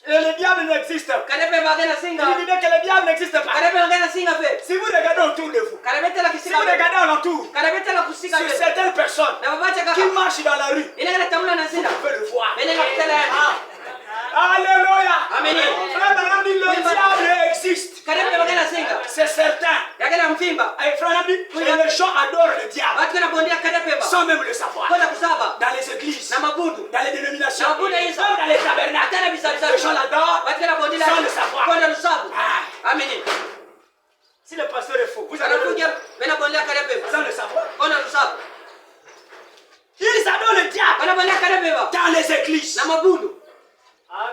le diable n'existe pas. Kana be magana singa. Il dit que le diable n'existe pas. Kana be ngana singa fe. Si vous regardez autour de vous, Kana be tela si kisika. vous regardez alentour, Kana be tela kusika sur fe. certaines personnes Na babacha qui kaka. marchent dans la rue, Ina kana tamula na sinda. vous pouvez le voir. Bele ngakutela. Alléluia. Amen. Frère Branham dit le diable existe. Kana be magana singa. C'est certain. Yakana mfimba. Et frère Branham dit, et les gens adorent le diable Watu kana bondia kana pemba. sans même le savoir. Kona kusaba. Dans les églises, Na mabudu. dans les dénominations, Na mabudu même hizo. dans les tabernacles, Tena bisa bisa. les gens l'adorent Watu kana bondia. sans le savoir. Kona lusabu. Ah. Amen. Si le pasteur est faux, vous Kana allez le kuja bena bondia kana pemba. sans le savoir. Kona lusabu. Ils adorent le diable Kana bondia kana pemba. dans les églises. Na mabudu.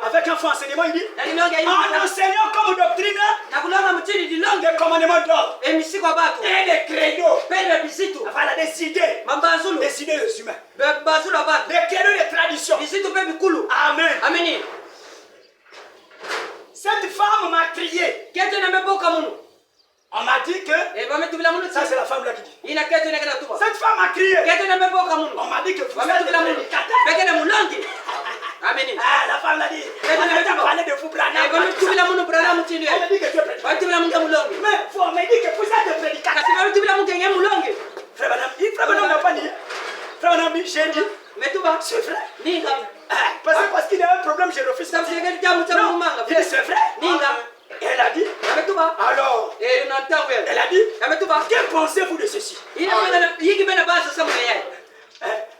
Avec un faux enseignement, il dit, Na linonga hivi. en enseignant comme doctrine Na kulonga mutini dilonge. des commandements d'ordre Emisiko batu. et des créneaux. Pele bisitu. Voilà, des idées. Mambazulu. Des idées des humains. Bazulu batu. Des créneaux de tradition. Bisitu pe bikulu. Amen. Amen. Cette femme m'a crié. Ketu na meboka munu. On m'a dit que, E bametubila munu. ça c'est la femme là qui dit. Ina ketu na kana tuba. Cette femme m'a crié. Ketu na meboka munu. On m'a dit que vous êtes Bametubila des munu. prédicateurs. Bekele mulongi. Amen. Ah, la femme l'a dit. On a parlé de vous, Branham. E bametubila munu Branham mutini. On m'a dit que tu es prédicateur. Bametubila munu mulongi. Mais vous m'avez dit que vous êtes des prédicateurs. Kasi bametubila munu ngenge mulongi. Frère Branham n'a pas dit. Frère Branham dit, j'ai dit. Metuba. C'est vrai. Ninga. Parce qu'il y a un problème, j'ai refusé. Sabu ngenge tamu tamu Non, manga. il dit, c'est vrai. Ninga. Et elle a dit, Metuba. alors, E unantawe. elle a dit, Metuba. que pensez-vous de ceci? Ina bena yiki bena basa samu yeye.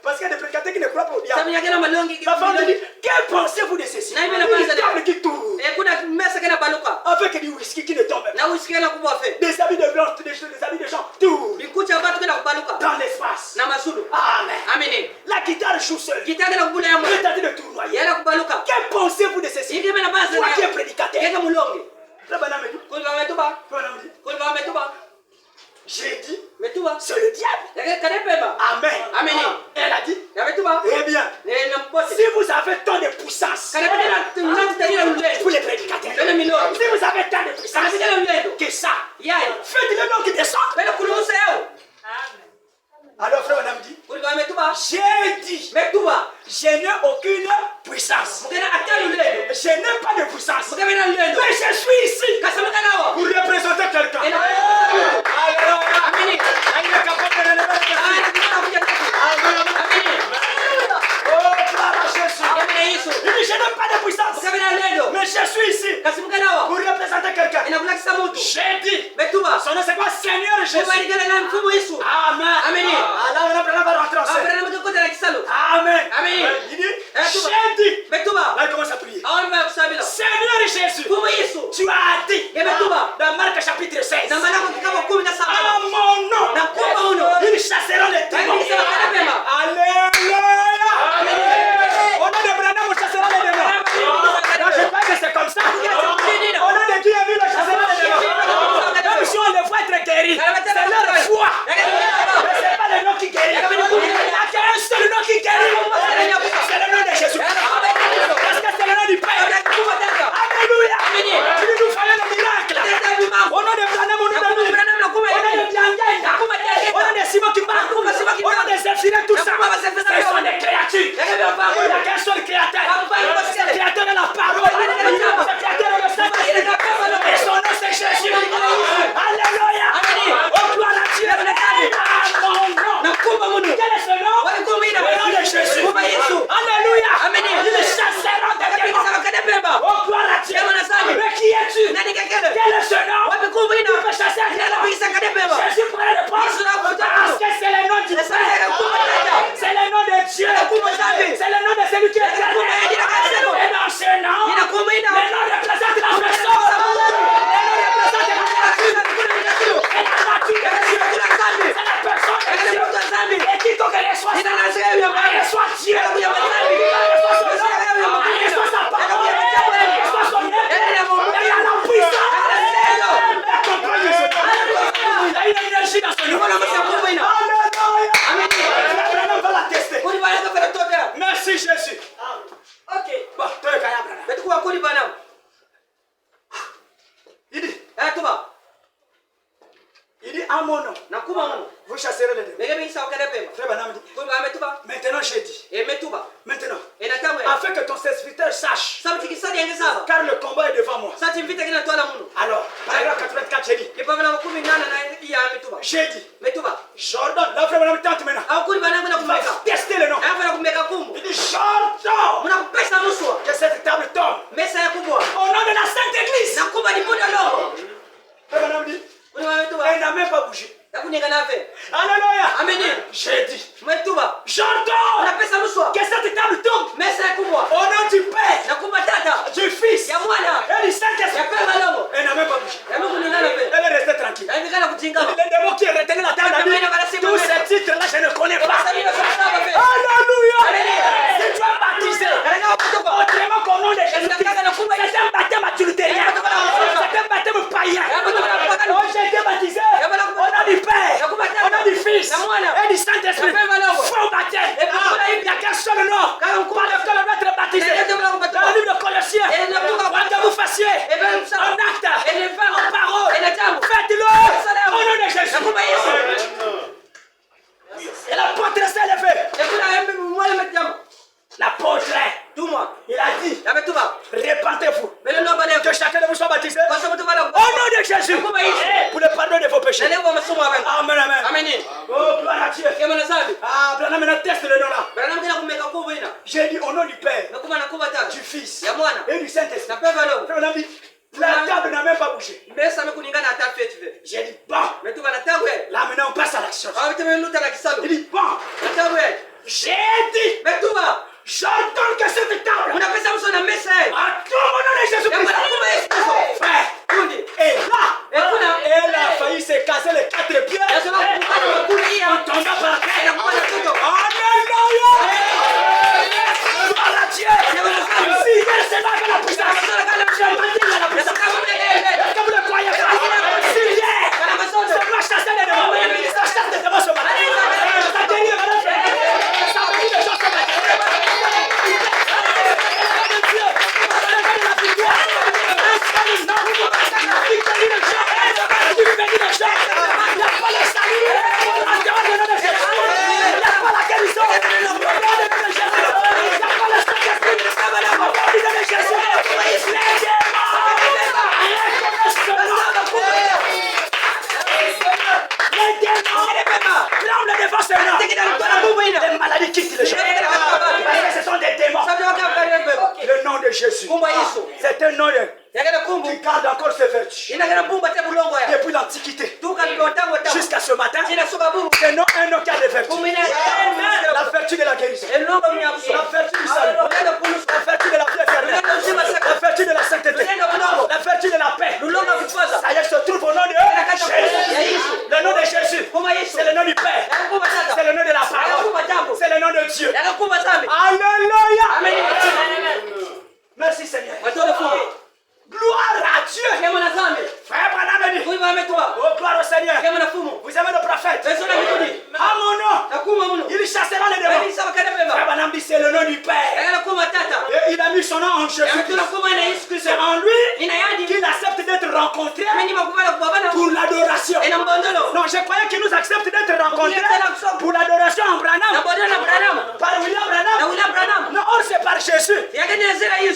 Parce qu'il y a des prédicateurs qui ne croient pas au diable. Sabu ngeke malongi. La femme lui dit, que pensez-vous de ceci? Na ibena Une basa table qui tourne, E kuna mesa kana baluka. avec du whisky qui ne tombe pas. Na usikela kubwa fe. Des habits de blanc, des habits de gens, tout Bikucha batu kana kubaluka. dans l'espace. Na masulu. Amen. Amen. La guitare joue seule. Kita kana kubula ya Vous mwe. êtes en train de tournoyer. Yala kubaluka. Que pensez-vous de ceci? Yiki bena basa. Toi qui es prédicateur. Keka mulongi. Frère Branham me dit, Kulwa metuba. Frère Branham dit, Kulwa metuba. j'ai dit, Metuba. c'est le diable. Yake kana pemba. Amen. Amen. Elle a dit, Ya metuba. eh bien, Ne na mpote. si vous avez tant de puissance Kana bena tunatutania ulendo. pour les prédicateurs, Bena milongi. si vous avez tant de Kana puissance bena ulendo. que ça, Yai. faites-le donc descendre. Bena kulumusa yao. Alors frère Branham dit, Kulwa metuba. j'ai dit, Metuba. je n'ai aucune puissance. Mukena atali ulendo. Je n'ai pas de puissance. Mukena ulendo. Mais je suis ici Kasamaka nawa. pour représenter quelqu'un. Ena. Alléluia. Amen. Il est capable de relever le Ah, défi. nikuna kuja kati. Amen. Oh, gloire à Jésus. Amen Yesu. Il dit, je n'ai pas de puissance. Mukena ulendo. Mais je suis ici Kasimaka nawa. pour représenter quelqu'un. Ina kulakisa mutu. J'ai dit, Metuba. son nom c'est quoi? Seigneur Jésus. Kubarikana na mfumo Yesu. Amen. Amen. Alors, on va rentrer en scène. Abrana mukakota na kisalo. Amen. Amen. Il dit, Tuba. j'ai dit. Metuba. Là, il commence à prier. Awani ba kusabila. Seigneur Jésus, Mfumo Yesu. tu as dit Metuba. dans Marc chapitre 16, Na malako kikaba 17. à mon nom, Na kumba uno. ils chasseront les démons. Lakini sema kana pema. Alléluia. Amen. Au nom de Branham, on chassera les démons. Non, je crois que c'est comme ça. Au nom de qui a vu le chassera les démons. Même si on les voit être guéris, c'est leur foi. Mais ce n'est pas le nom qui guérit. Il n'y a qu'un seul nom qui guérit. Il n'y a qu'un seul créateur. Ce créateur est la parole. Ce créateur est le Saint-Esprit. Et son nom c'est Jésus. Alléluia. Oh gloire à Dieu. Quel est ce nom? Le nom de Jésus. Alléluia. Il chassera des démons. Oh gloire à Dieu. Mais qui es-tu? Quel est ce nom? Tu peux chasser un démon. Jésus pourrait répondre parce que c'est le nom du Père. C'est le nom de Dieu. C'est le nom de celui qui est éternel. Et dans ce nom, le nom représente la personne. Le nom représente la nature. Et la nature de Dieu, c'est la personne de Dieu. Et quiconque reçoit ça, reçoit Dieu. Reçoit son nom. Reçoit sa parole. Reçoit son œuvre. Et il y a la puissance. Il y a une énergie dans ce nom. Alléluia. Abraham va la tester. Merci Jésus. Ok. Bon, toi le Abraham. Il dit à mon nom, vous chasserez les démons. Frère Banam dit, maintenant j'ai dit, maintenant, afin que ton serviteur sache, car le combat est devant moi. Alors, paragraphe 84, j'ai dit, Jordan, là frère Banam tente maintenant, il va tester le nom. Il dit, Jordan, que cette table tombe au nom de la Sainte Église. Frère Banam dit, elle n'a même pas bougé. Alléluia. Amen. J'ai dit, Jordan, que cette table tombe au nom du Père, du Fils et du Saint-Esprit. Elle n'a même pas bougé. Elle est restée tranquille. Les démons qui retenaient la table, tous ces titres-là, je ne connais pas. Alléluia. Si tu es baptisé, autrement qu'au nom de Jésus, c'est un baptême adultérien. C'est un baptême païen. Oh, j'ai été baptisé au nom du Père, au nom du Fils et du Saint-Esprit. Faux baptême. Il n'y a qu'un seul nom par lequel on doit être baptisé. Dans le livre de Colossiens, quand vous fassiez en acte, en parole, faites-le au nom de Jésus. Et l'apôtre s'est levé. L'apôtre, il a dit, répentez-vous, que chacun de vous soit baptisé au nom de Jésus pour le pardon de vos péchés. Amen, amen. Oh, gloire à Dieu. Ah, Branham maintenant teste le nom là. J'ai dit au nom du Père, du Fils et du Saint-Esprit. Branham dit, la table n'a même pas bougé. J'ai dit, bon. Là maintenant on passe à l'action. Il dit, bon. J'ai dit, j'entends que cette table à tout le nom de Jésus-Christ. Frère, et là, elle a failli se casser les 4 pieds. En tombant par terre. Alléluia. Gloire à Dieu. Si elle se bat avec la puissance, je m'attends à la puissance. Est-ce que vous le croyez pas? Si hier, c'est moi chasser les démons. Ça chasse les démons ce matin. Ça délivre la paix. Ça veut dire des choses ce matin. Les maladies quittent les gens. Parce que ce sont des démons. Le nom de Jésus. C'est un nom qui garde encore ses vertus. Depuis l'Antiquité jusqu'à ce matin, c'est un nom qui a des vertus. La vertu de la guérison, la vertu du salut, la vertu de la vie éternelle, la vertu de la sainteté, la vertu de la paix. Ça y est, se trouve au nom de Jésus. Le nom de Jésus, c'est le nom du Père, c'est le nom de la parole, c'est le nom de Dieu. Alléluia. Merci Seigneur. Gloire à Dieu. Frère Branham dit, oh gloire au Seigneur. Vous aimez le prophète. À mon nom, il chassera les démons. Frère Branham dit, c'est le nom du Père. Et il a mis son nom en Jésus. C'est en lui qu'il accepte d'être rencontré pour l'adoration. Non, je croyais qu'il nous accepte d'être rencontrés pour l'adoration en Branham. Par William Branham.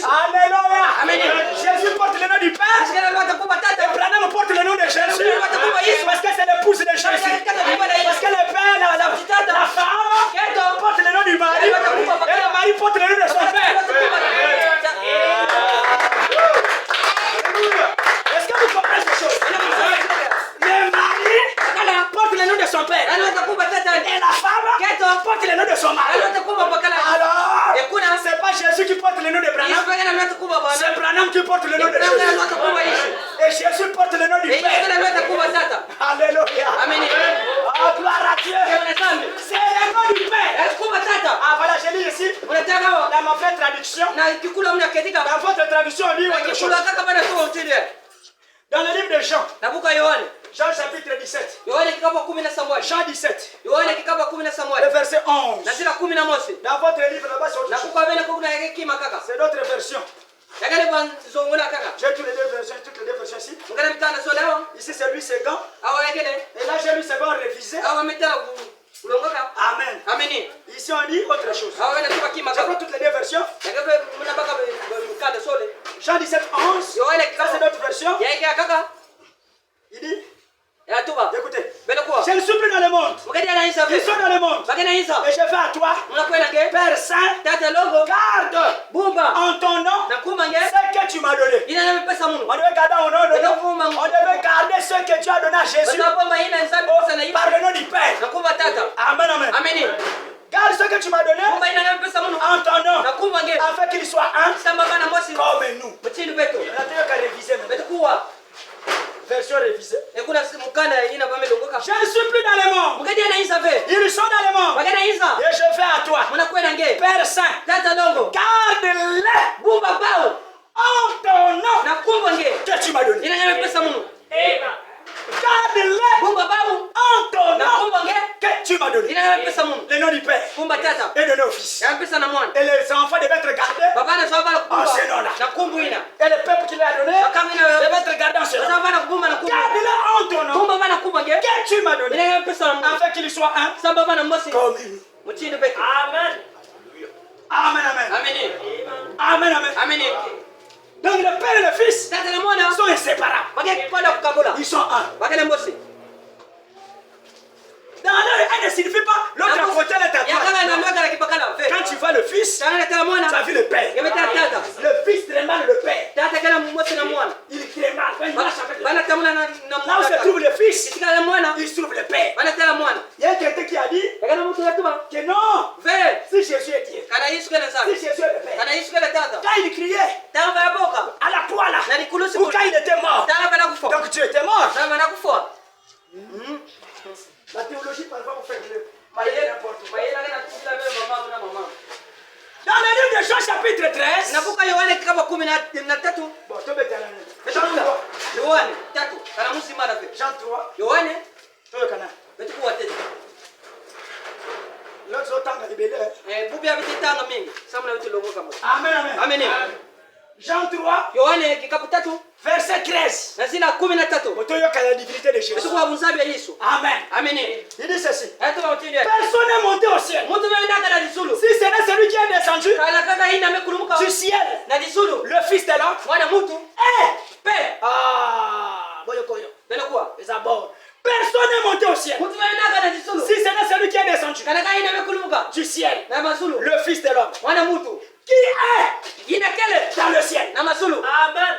Alléluia. Amen. Jésus porte le nom du Père. Et Branham porte le nom de Jésus. Parce que c'est l'épouse de Jésus. Parce que le Père, la femme porte le nom du mari. Et le mari porte le nom de son Père. Est-ce que vous comprenez ces choses? Le mari porte le nom de son père. Et la femme porte le nom de son mari. Alors, c'est pas Jésus qui porte le nom de Branham. C'est Branham qui porte le nom de Jésus. Et Jésus porte le nom du Père. Alléluia. Amen. Oh, gloire à Dieu. C'est le nom du Père. Ah, voilà, je lis ici. Dans ma vraie traduction. Dans votre traduction, on lit autre chose. Dans le livre de Jean. Jean chapitre 17. Jean 17. Le verset 11. Dans votre livre là-bas, c'est autre chose. C'est notre version. J'ai toutes les deux versions ici. Ici c'est lui second. Et là j'ai lui second révisé. Amen. Ici on dit autre chose. J'ai pris toutes les deux versions. Jean 17, 11. Ça c'est notre version. Il dit, écoutez, je ne suis plus dans le monde. Ils sont dans le monde. Et je vais à toi, Père Saint, garde en ton nom ce que tu m'as donné. On devait garder ce que tu as donné à Jésus par le nom du Père. Amen. Garde ce que tu m'as donné en ton nom, afin qu'il soit un comme nous. On a qu'à réviser maintenant. Version révisée. Je ne suis plus dans le monde. Ils sont dans le monde. Et je fais à toi, Père Saint, garde-les en ton nom que tu m'as donné. Garde-les en ton nom que tu m'as donné. Le nom du Père et de nos fils. Et les enfants devaient être gardés en ce nom-là. Et le peuple qui l'a donné devait être gardé en ce nom. Garde-les en ton nom que tu m'as donné, afin qu'il soit un comme nous. Amen. Donc le Père et le Fils sont inséparables. Ils sont un. Dans l'un ne signifie pas l'autre à côté de ta toi. Quand tu vois le Fils, tu as vu le Père. Le Fils tremble le Père. Il tremble quand il marche avec le Père. Là où se trouve le Fils, il se trouve le Père. Il y a quelqu'un qui a dit que non, si Jésus est Dieu, si Jésus est le Père, quand il criait à la croix là, ou quand il était mort, donc Dieu était mort. La théologie, parfois, vous faites n'importe quoi. Dans le livre de Jean chapitre 13, bon, tu peux Jean 3. Amen. Jean 3, verset 13. La divinité de Jésus. Amen. Il dit ceci. Personne n'est monté au ciel. Si ce n'est celui qui est descendu du ciel, le Fils de l'homme. Personne n'est monté au ciel. Si ce n'est celui qui est descendu du ciel, le Fils de l'homme. Qui est dans le ciel. Amen.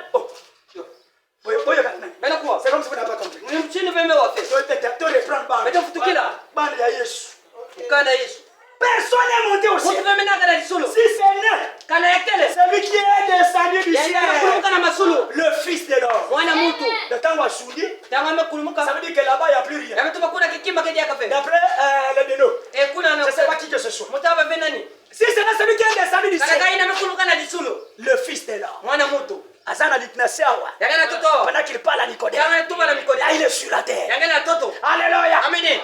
C'est comme si vous n'avez pas compris. Tu reprends bande ya Yesu. Personne n'est monté au ciel. Si ce n'est celui qui est descendu du ciel, le Fils de l'homme. Le temps va soudir. Ça veut dire que là-bas il n'y a plus rien. D'après les dénos, je ne sais pas qui que ce soit. Si ce n'est celui qui est descendu du ciel, le Fils de l'homme. Azana litnase awa. Pendant qu'il parle à Nicodème. Là il est sur la terre. Alléluia.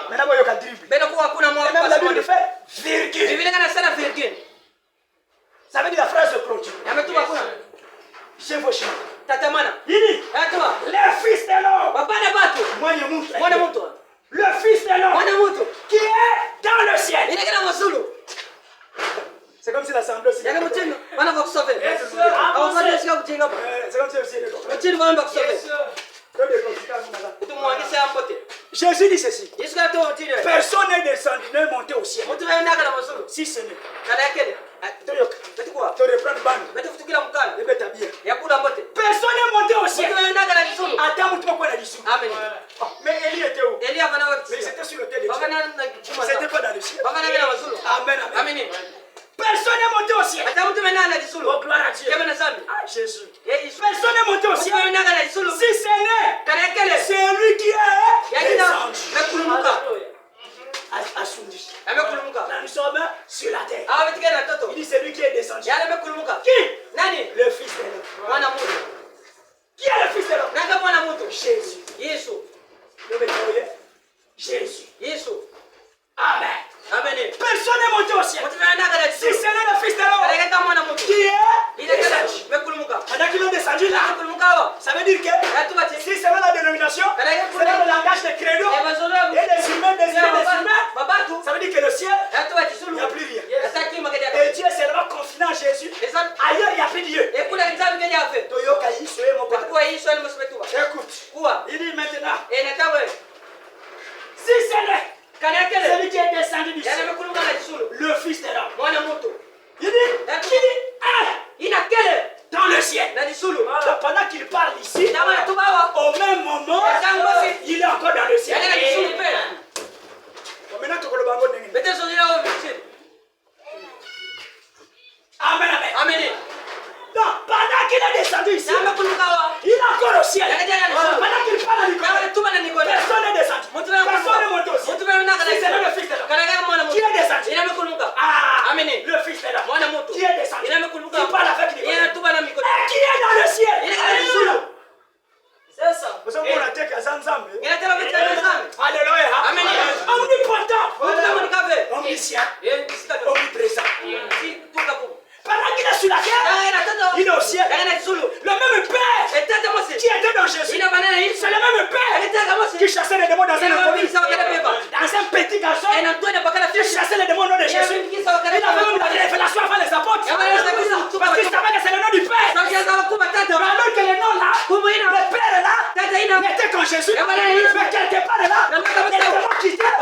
Maintenant il y a dribble. Et même la Bible fait virgule. Ça veut dire la phrase continue. Je vous chante. Il dit, le Fils de l'homme. Le Fils de l'homme qui est dans le ciel. C'est comme si l'assemblée aussi. C'est comme si Jésus dit ceci. Personne n'est descendu, n'est monté au ciel. Si ce n'est. Personne n'est monté au ciel. Amen. Mais Élie était où? Mais c'était sur le terre. C'était pas dans le ciel. Amen. Amen. Personne n'est monté au ciel. Oh, gloire à Dieu. Ah, Jésus. Personne n'est monté au ciel. Si ce n'est, c'est lui qui est descendu. Là, nous sommes sur la terre. Il dit c'est lui qui est descendu. Qui? Le Fils de l'homme. Qui est le Fils de l'homme? Jésus. Jésus. Amen. Personne n'est monté au ciel. Si ce n'est le Fils de l'homme qui est descendu. Pendant qu'ils ont descendu là, ça veut dire que si c'est la dénomination, c'est le langage des créneaux et des humains, ça veut dire que le ciel, il n'y a plus rien. Et Dieu est seulement confiné en Jésus. Ailleurs, il n'y a plus Dieu. Écoute, il dit maintenant, si ce n'est celui qui est descendu du ciel, le Fils de l'homme. Il dit, dans le ciel. Pendant qu'il parle ici, au même moment, il est encore dans le ciel. Amen, amen. Donc, pendant qu'il est descendu ici, il est encore au ciel. Pendant qu'il parle à Nicolas, personne n'est descendu. Personne n'est monté au ciel. Si c'est le Fils de l'homme qui est descendu. Ah, le Fils de l'homme qui est descendu. Qui parle avec Nicolas. Et qui est dans le ciel. C'est ça. Vous savez, on a été Kazanzambe. Alléluia. Omnipotent. Omniscient. Omniprésent. Pendant qu'il est sur la terre, il est au ciel. Le même Père qui était dans Jésus, c'est le même Père qui chassait les démons dans un inconnu. Dans un petit garçon qui chassait les démons au nom de Jésus. Il avait même la révélation avant les apôtres. Parce qu'il savait que c'est le nom du Père. Mais alors que le nom là, le Père est là, n'était qu'en Jésus. Mais quelque part là, les démons quittaient au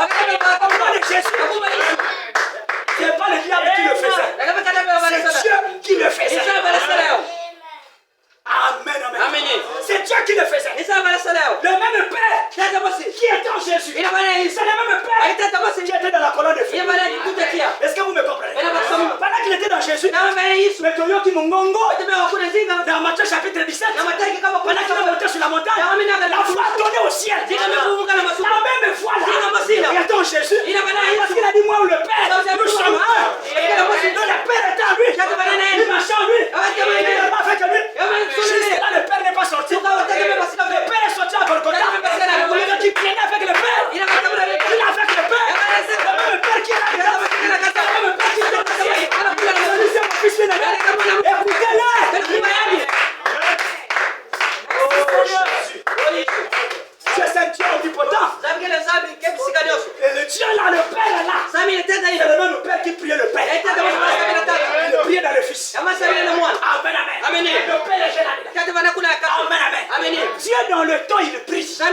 nom de Jésus. Ce n'est pas le diable qui le faisait. C'est Dieu qui le faisait. Amen, amen. C'est Dieu qui le faisait. Le même Père qui était en Jésus. C'est le même Père qui était dans la colonne de feu. Est-ce que vous me comprenez? Pendant qu'il était dans Jésus, mais Toyoki Mongongo, dans Matthieu chapitre 17, pendant qu'il est monté sur la montagne, la foi a donné au ciel. La même foi là, il était en Jésus. Parce qu'il a dit moi ou le Père, nous sommes un. Donc le Père était en lui. Il marchait en lui. Il n'a pas fait que lui. Jusque là, le Père n'est pas sorti. Le Père est sorti à Golgotha. Qui prenait avec le Père. Il est avec le Père. Le même Père qui est là. Le même Père qui est dans le ciel. C'est mon fils bien-aimé. Écoutez-le. C'est un Dieu omnipotent. Et le Dieu là, le Père est là. C'est le même Père qui priait le Père. Il priait dans le Fils. Amen, amen. Le Père est là. Amen. Dieu dans le temps, il prie. Et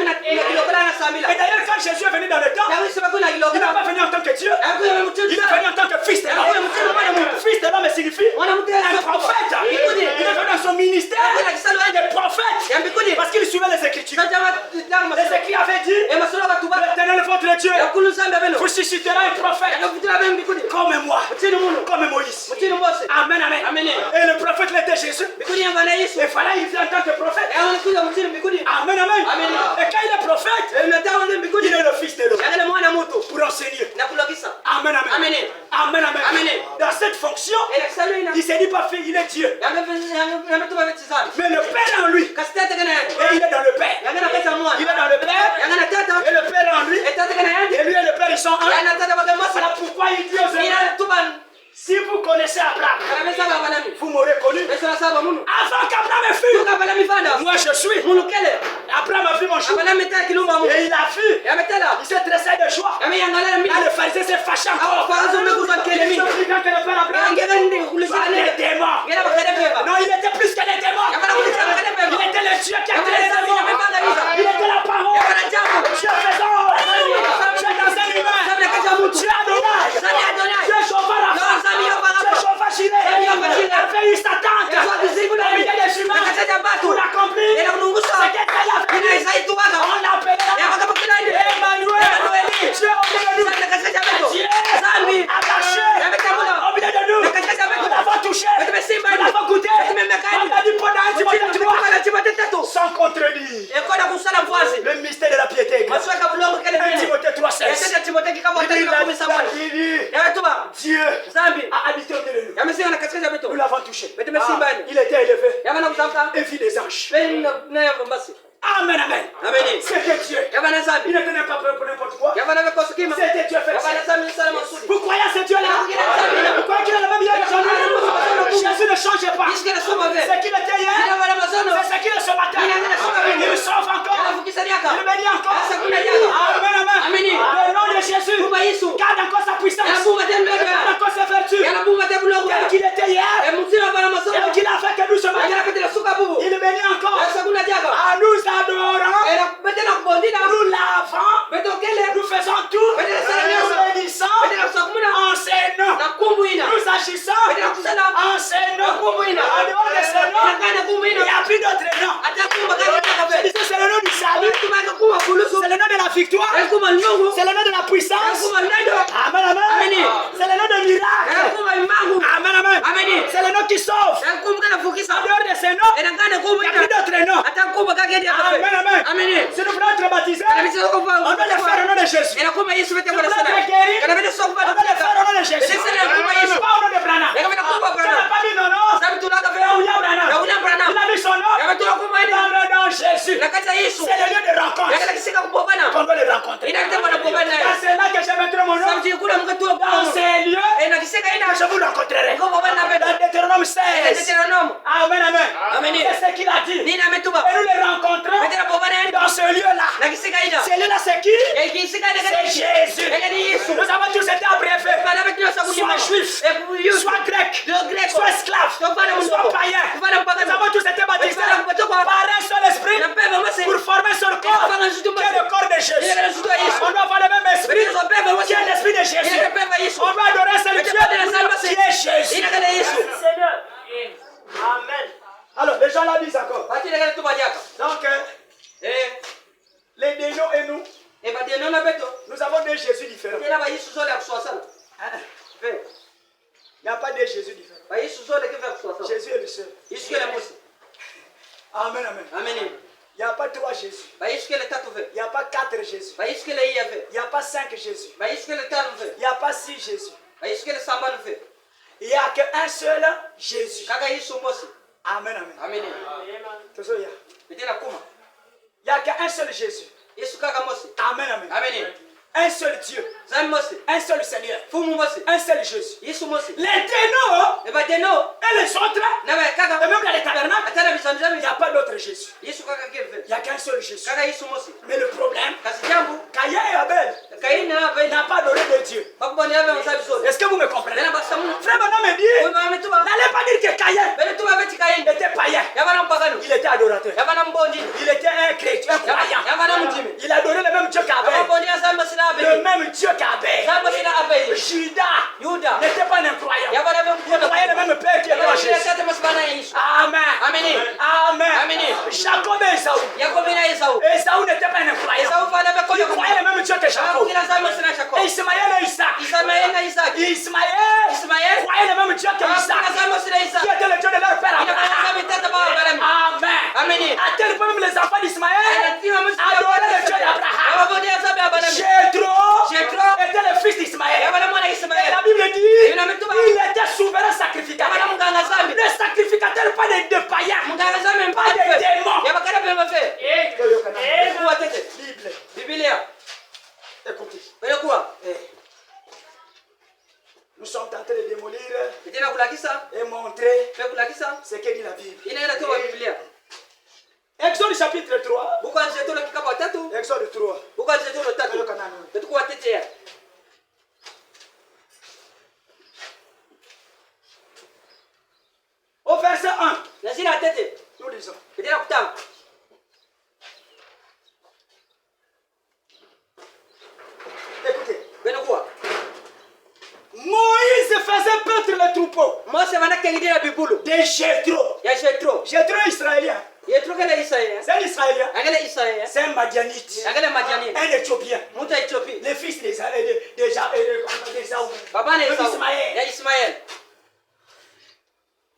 d'ailleurs, quand Jésus est venu dans le temps, il n'a pas venu en tant que Dieu. Il est venu en tant que Fils de l'homme. Fils de l'homme signifie un prophète. Il est venu dans son ministère des prophètes. Parce qu'il suivait les Écritures. Les Écritures avaient dit, l'Éternel votre Dieu vous suscitera un prophète comme moi, comme Moïse. Amen, amen. Et le prophète l'était Jésus. Et fallait il vient en tant que prophète. Amen, amen. Et quand il est prophète, il est le Fils de l'homme pour enseigner. Amen, amen. Amen, amen. Dans cette fonction, il ne s'est dit pas fait, il est Dieu. Mais le Père en lui, et il est dans le Père. Il est dans le Père, et le Père en lui, et lui et le Père ils sont un. Voilà pourquoi il dit aux hommes, Si vous connaissez Abraham, vous m'aurez connu. Avant qu'Abraham fût, moi je suis. Abraham a vu mon jour. Et il a vu. Il s'est tressé de joie. Ah, le pharisien s'est fâché encore. Les démons. Non, il était plus que les démons. Il était le Dieu qui a créé les démons. Il était la parole. Dieu faisant. Dieu dans un humain. Dieu Adonai. Dieu Chauffard. Dieu Chauffard Chiré. Avait eu sa tente. Il y a des humains pour l'accomplir. C'est qu'elle a fait. On l'appelait Emmanuel. Dieu au milieu de nous. Dieu attaché au milieu de nous. Nous l'avons touché. Nous l'avons goûté. On a dit pendant Timothée 3. Sans contredire. Le mystère de la piété. 1 Timothée 3,16. Il dit Dieu a habité au milieu de nous. Nous l'avons touché. Il était élevé. Et vit les anges. Amen, amen. C'était Dieu. Il ne tenait pas pour n'importe quoi. C'était Dieu fait. Vous croyez à ce Dieu-là? Vous croyez qu'il est le même hier aujourd'hui? Jésus ne change pas. C'est qu'il était hier. C'est ce qu'il est ce matin. Il sauve encore. Il bénit encore. Amen, amen. Le nom de Jésus garde encore sa puissance. Garde encore sa vertu. Tel qu'il était hier. Tel qu'il a fait que nous ce matin. Il bénit encore. Nous adorons, nous lavons, nous faisons tout, nous bénissons, enseignons, nous agissons, enseignons, en dehors de ce nom, il n'y a plus d'autres noms. C'est le nom du salut, c'est le nom de la victoire, c'est le nom de la puissance, amen, amen, c'est le nom de miracle, amen, amen, c'est le nom qui sauve, en dehors de ce nom, il n'y a plus d'autres noms. Amen, amen. Si nous voulons être baptisés, on doit le faire au nom de Jésus. Si nous voulons être guéris, on doit le faire au nom de Jésus. Pas au nom de Branham. Tu n'as pas dit non, non. Il a mis son nom dans le nom de Jésus. C'est le lieu de rencontre. On doit le rencontrer. C'est là que je mettrai mon nom. Dans ces lieux, je vous rencontrerai. Dans Deutéronome 16. Amen, amen. C'est ce qu'il a dit. Et nous le rencontrons dans ce lieu-là. Ce lieu-là, c'est qui? C'est Jésus. Nous avons tous été abrévés. Soit juifs, soit grecs, soit esclaves, soit païens. Nous avons tous été baptisés par un seul esprit pour former un seul corps, qui est le corps de Jésus. On doit avoir le même esprit, qui est l'esprit de Jésus. On doit adorer ce Dieu qui est Jésus. Seigneur. Amen. Alors, les gens là disent encore. Donc, les dénoms et nous, nous avons des Jésus différents. Il n'y a pas de Jésus différents. Jésus est le seul. Amen, amen. Il n'y a pas 3 Jésus. Il n'y a pas 4 Jésus. Il n'y a pas 5 Jésus. Il n'y a pas 6 Jésus. Il n'y a qu'un seul Jésus. Amen, amen. Il n'y a qu'un seul Jésus. Amen, amen. Un seul Dieu. Un seul Seigneur. Un seul Jésus. Les dénoms et les autres, et même dans les tabernacles, il n'y a pas d'autre Jésus. Il n'y a qu'un seul Jésus. Mais le problème, Caïn et Abel n'ont pas adoré de Dieu. Est-ce que vous me comprenez? Frère Manon me dit, n'allez pas dire que Caïn était païen. Il était adorateur. Il était un chrétien, un croyant. Il adorait le même Dieu qu'Abel. Le même Dieu qu'Abel. Judas n'était pas un incroyant. Il croyait le même Père qui était en Jésus. Amen. Amen. Jacob et Esaü. Esaü n'était pas un incroyant. Il croyait le même Dieu que Jacob. Et Ismaël et Isaac. Ismaël croyait le même Dieu que Isaac. Qui était le Dieu de leur père Abraham. Amen. À tel point même les enfants d'Ismaël adoraient le Dieu d'Abraham. Jéthro était le fils d'Ismaël. Et la Bible dit il était souverain sacrificateur. Le sacrificateur, pas de païens, pas de démons. Bible. Écoutez. Nous sommes en train de démolir et montrer ce que dit la Bible. Exode chapitre 3. Exode 3. Au verset 1. Nous lisons. Écoutez. Moïse faisait paître le troupeau de Jéthro. Jéthro est israélien. C'est un israélien. C'est un madianite. Un éthiopien. Le fils d'Ismaël.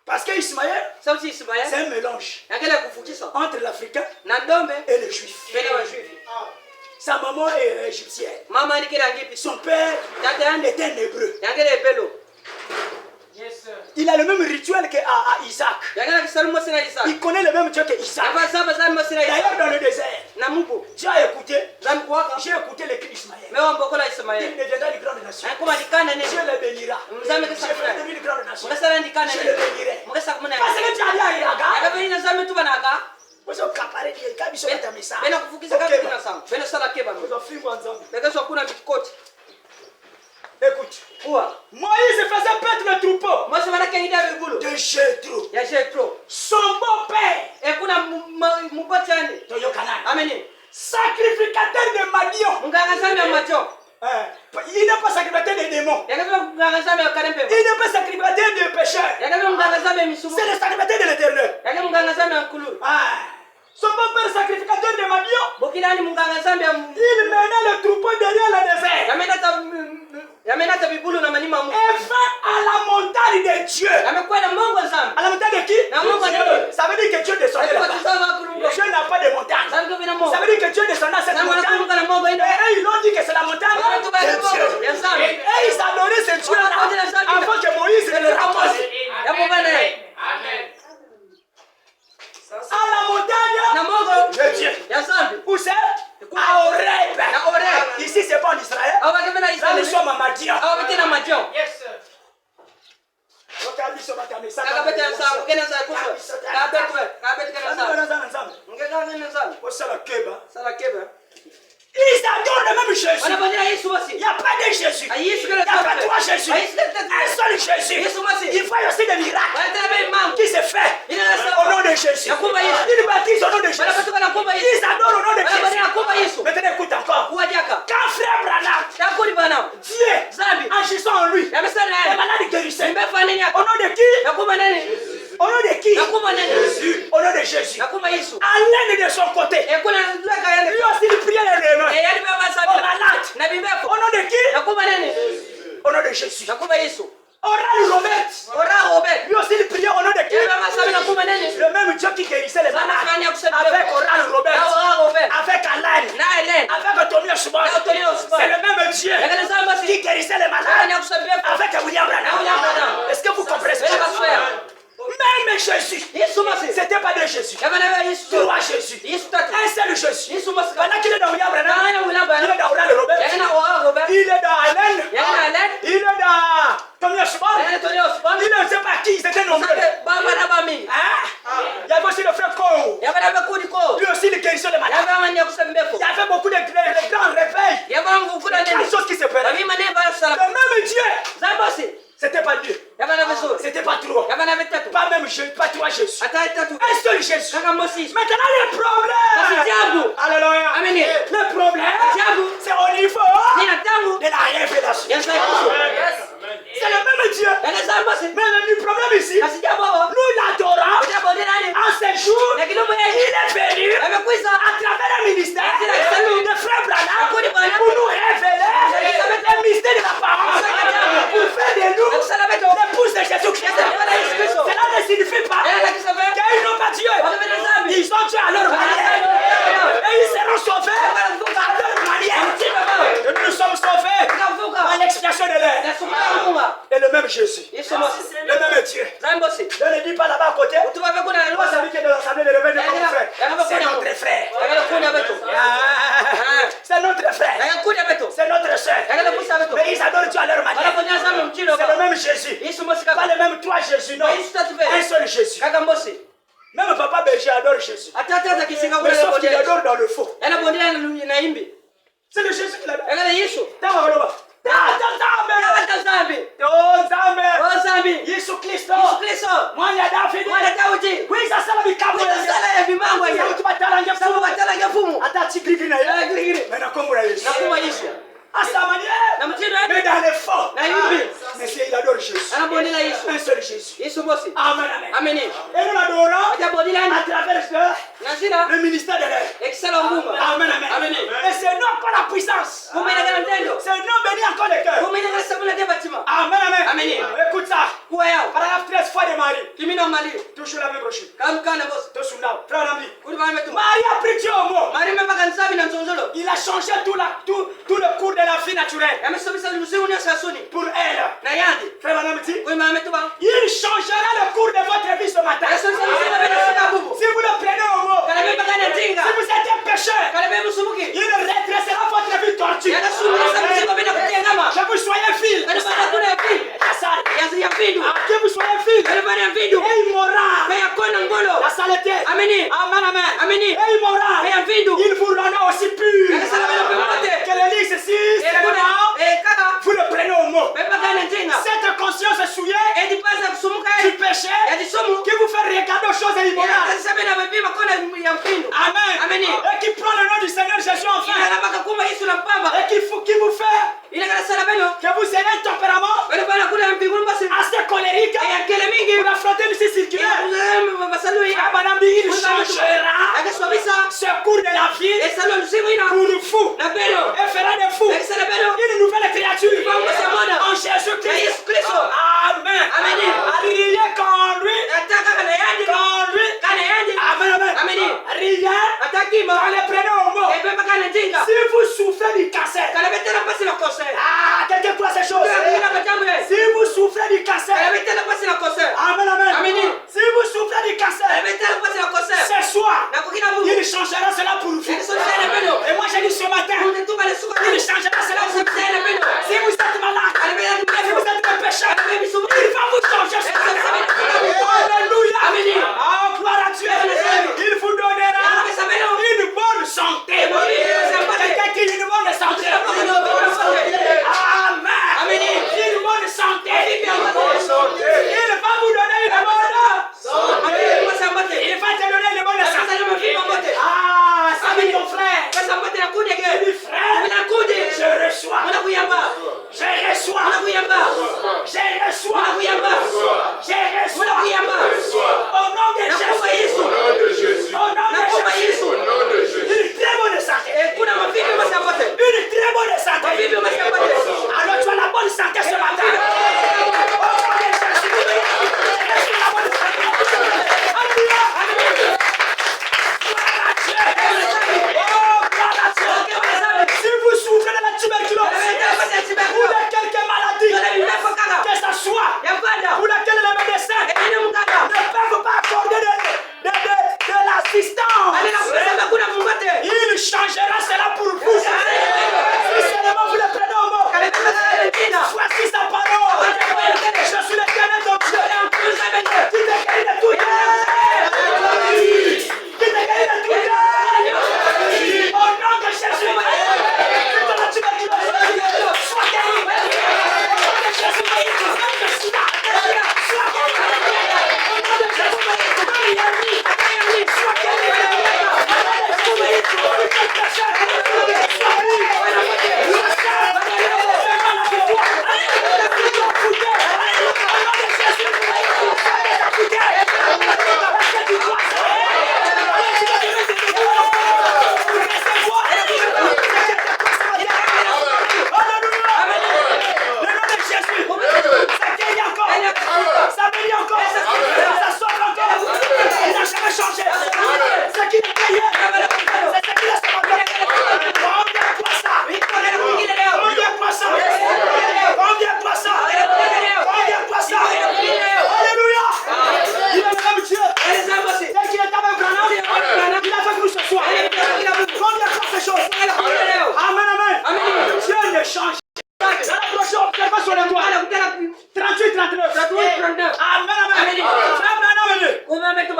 Parce que Ismaël, c'est un mélange entre l'Africain et le Juif. Sa maman est égyptienne. Son père est un hébreu. Il a le même rituel qu'Isaac. Il connaît le même Dieu qu'Isaac. D'ailleurs, dans le désert, Dieu a écouté. J'ai écouté les cris d'Ismaël. Il deviendra une grande nation. Dieu le bénira. Je ferai de lui une grande nation. Je le bénirai. Parce que Dieu a dit à Iraga. Vous avez caparé Dieu. Quand vous avez mis ça. Écoute, Moïse faisait paître le troupeau de Jéthro. Son beau-père, sacrificateur de Madian. Il n'est pas sacrificateur des démons. Il n'est pas sacrificateur de pécheurs. C'est le sacrificateur de l'Éternel. Son beau-père sacrificateur de Madian. Il menait le troupeau derrière le désert. Et va à la montagne de Dieu. À la montagne de qui? Dieu. Ça veut dire que Dieu descendait là-bas. Dieu n'a pas de montagne. Ça veut dire que Dieu descendait à cette montagne. Et ils ont dit que c'est la montagne de Dieu. Et ils adoraient ce Dieu-là avant que Moïse ne le ramasse. Amen. À la montagne de Dieu. Où c'est? À Horeb. Ici c'est pas en Israël. Là nous sommes à Madian. Ils adorent le même Jésus. Il n'y a pas de Jésus. Il n'y a pas trois Jésus. Un seul Jésus. Il faut aussi des miracles qui se fait au nom de Jésus. Ils baptisent au nom de Jésus. Ils adorent au nom de Jésus. Maintenant écoute encore. Quand frère Branham, Dieu, agissant en lui, les malades guérissaient. Au nom de qui? Au nom de qui? Jésus. Au nom de Jésus. À l'un de son côté. Lui aussi il priait les mains. Au malade. Au nom de qui? Au nom de Jésus. Oral Robert. Lui aussi il priait au nom de qui? Le même Dieu qui guérissait les malades. Avec Oral Robert. Avec Alain. Avec Tony Osborne. C'est le même Dieu qui guérissait les malades. Avec William Branham. Est-ce que vous comprenez ce que je veux dire? Même Jésus, c'était pas de Jésus. Trois Jésus. Un seul Jésus. Pendant qu'il est dans William Branham, il est dans Oral Robert, il est dans Alain, il est dans Tony Osborne, il ne sait pas qui, c'était nombreux. Il y avait aussi le frère Kou. Lui aussi il guérissait les malades. Il y avait beaucoup de grands réveils. Il y avait des choses qui se passaient. Le même Dieu. C'était pas Dieu. C'était pas trois. Pas même Jésus, pas trois Jésus. Un seul Jésus. Maintenant le problème. Alléluia. Le problème, c'est au niveau de la révélation. C'est le même Dieu. Mais le problème ici, nous l'adorons. En ce jour, il est venu à travers le ministère de Frère Branham pour nous révéler le mystère de la parole. Pour faire de nous l'épouse de Jésus-Christ. Cela ne signifie pas qu'ils n'ont pas Dieu. Ils ont Dieu à leur manière. Et ils seront sauvés à leur manière. Et nous sommes sauvés par l'expiation de l'air. Et le même Jésus. Le même Dieu. Ne le dis pas là-bas à côté. Celui qui est dans l'assemblée de l'évêque de mon frère. C'est notre frère. C'est notre frère. C'est notre soeur. Mais ils adorent Dieu à leur manière. C'est le même Jésus. Pas les mêmes trois Jésus, non. Un seul Jésus. Même papa Berger adore Jésus. Mais sauf qu'il adore dans le faux. C'est le Jésus qui l'adore. Yesu Kristo mwana Daudi wiza sala mikambo ata tigligri na yeye na kombo na Yesu Asamani, mais dans les faux. Mais il adore Jésus. Un seul Jésus. Amen, amen. Et nous l'adorons à travers le ministère de l'air. Amen, amen. Et c'est non pour la puissance. C'est non béni encore le cœur. Amen, amen. Écoute ça. Paragraphe 13 fois de Marie. Toujours la même brochure. Marie a pris Dieu au mot. Il a changé tout le cours de la vie naturelle. Pour elle. Frère Madame dit, il changera le cours de votre vie ce matin. Si vous le prenez au mot, si vous êtes un pécheur, il redressera votre vie tortue. Que vous soyez fille, que vous soyez fille, et immoral, la saleté, amen, amen, et immoral, il vous rendra aussi pur. Que l'Église ici, vous le prenez au mot. Cette conscience souillée du péché qui vous fait regarder aux choses immorales. Amen. Et qui prend le nom du Seigneur Jésus enfin. Et qui vous fait que vous ayez un tempérament assez colérique pour affronter le circulaire. Madame dit, il changera ce cours de la vie pour fou et fera des fous une nouvelle créature en Jésus-Christ. Amen. Alléluia quand lui. Amen. Rien dans les prénoms au mot. Si vous souffrez du cancer, quelqu'un croit ces choses. Si vous souffrez du cancer, amen. Si vous souffrez du cancer, ce soir, il changera cela pour vous. Et moi j'ai dit ce matin, il changera cela pour vous. Si vous êtes malade, si vous êtes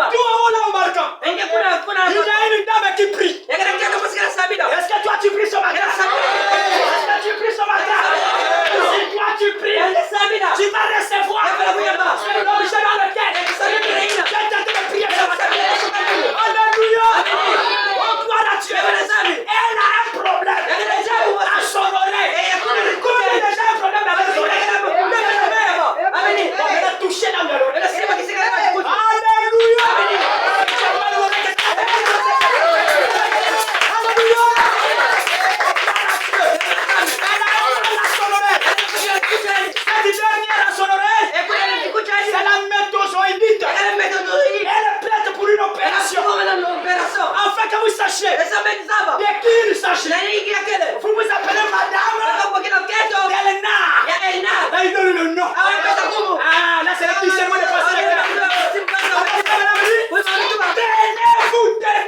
haut là au balcon. Il y a une dame qui prie. Est-ce que toi tu pries ce matin? Est-ce que tu pries ce matin? Si toi tu pries, tu vas recevoir. C'est l'objet dans lequel tu es en train de prier ce matin. Alléluia. Oh, gloire à Dieu. Elle a un problème à son oreille. Comme elle a déjà un problème avec son oreille. Elle a touché dans l'oreille. Alléluia. C'est la métozoïdite. Elle est prête pour une opération. Afin que vous sachiez de qui il s'agit. Vous vous appelez madame Elena. Elle donne le nom. Ah, là c'est le discernement de passer. Tenez-vous debout.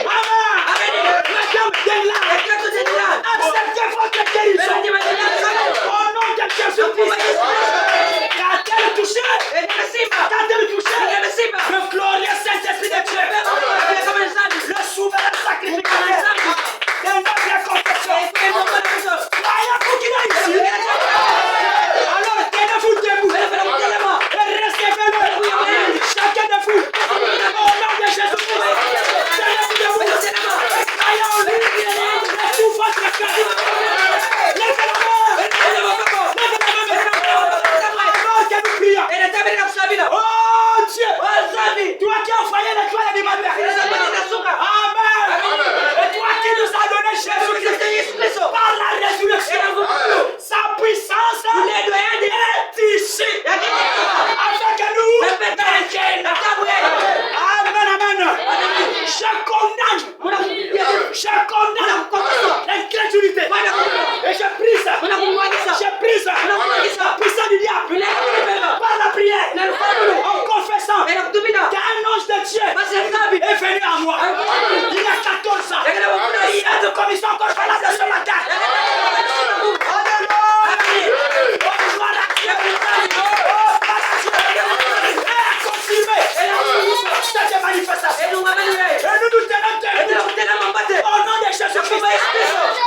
Amen. Madame Della, acceptez votre guérison. Au nom de Jésus-Christ. Qu'a-t-elle touché? Qu'a-t-elle touché? Le glorieux Saint-Esprit de Dieu. Le souverain sacrificateur. De notre confession. Croyez-vous qu'il est ici? Alors tenez-vous debout. Et recevez-le. Chacun de vous. Au nom de Jésus-Christ. Tenez-vous debout. Croyez en lui. De tout votre cœur. Levez la main. Oh Dieu, toi qui as envoyé l'étoile du matin. Amen. Et toi qui nous as donné Jésus-Christ par la résurrection, sa puissance est ici. Avec nous. Amen, amen. Je condamne l'incrédulité. Et je prise la puissance du diable par la prière, en confessant qu'un ange de Dieu est venu à moi. Il y a 14 ans. Cette commission encore là de ce matin. Cette manifestation. Et nous tenons au nom de Jésus-Christ.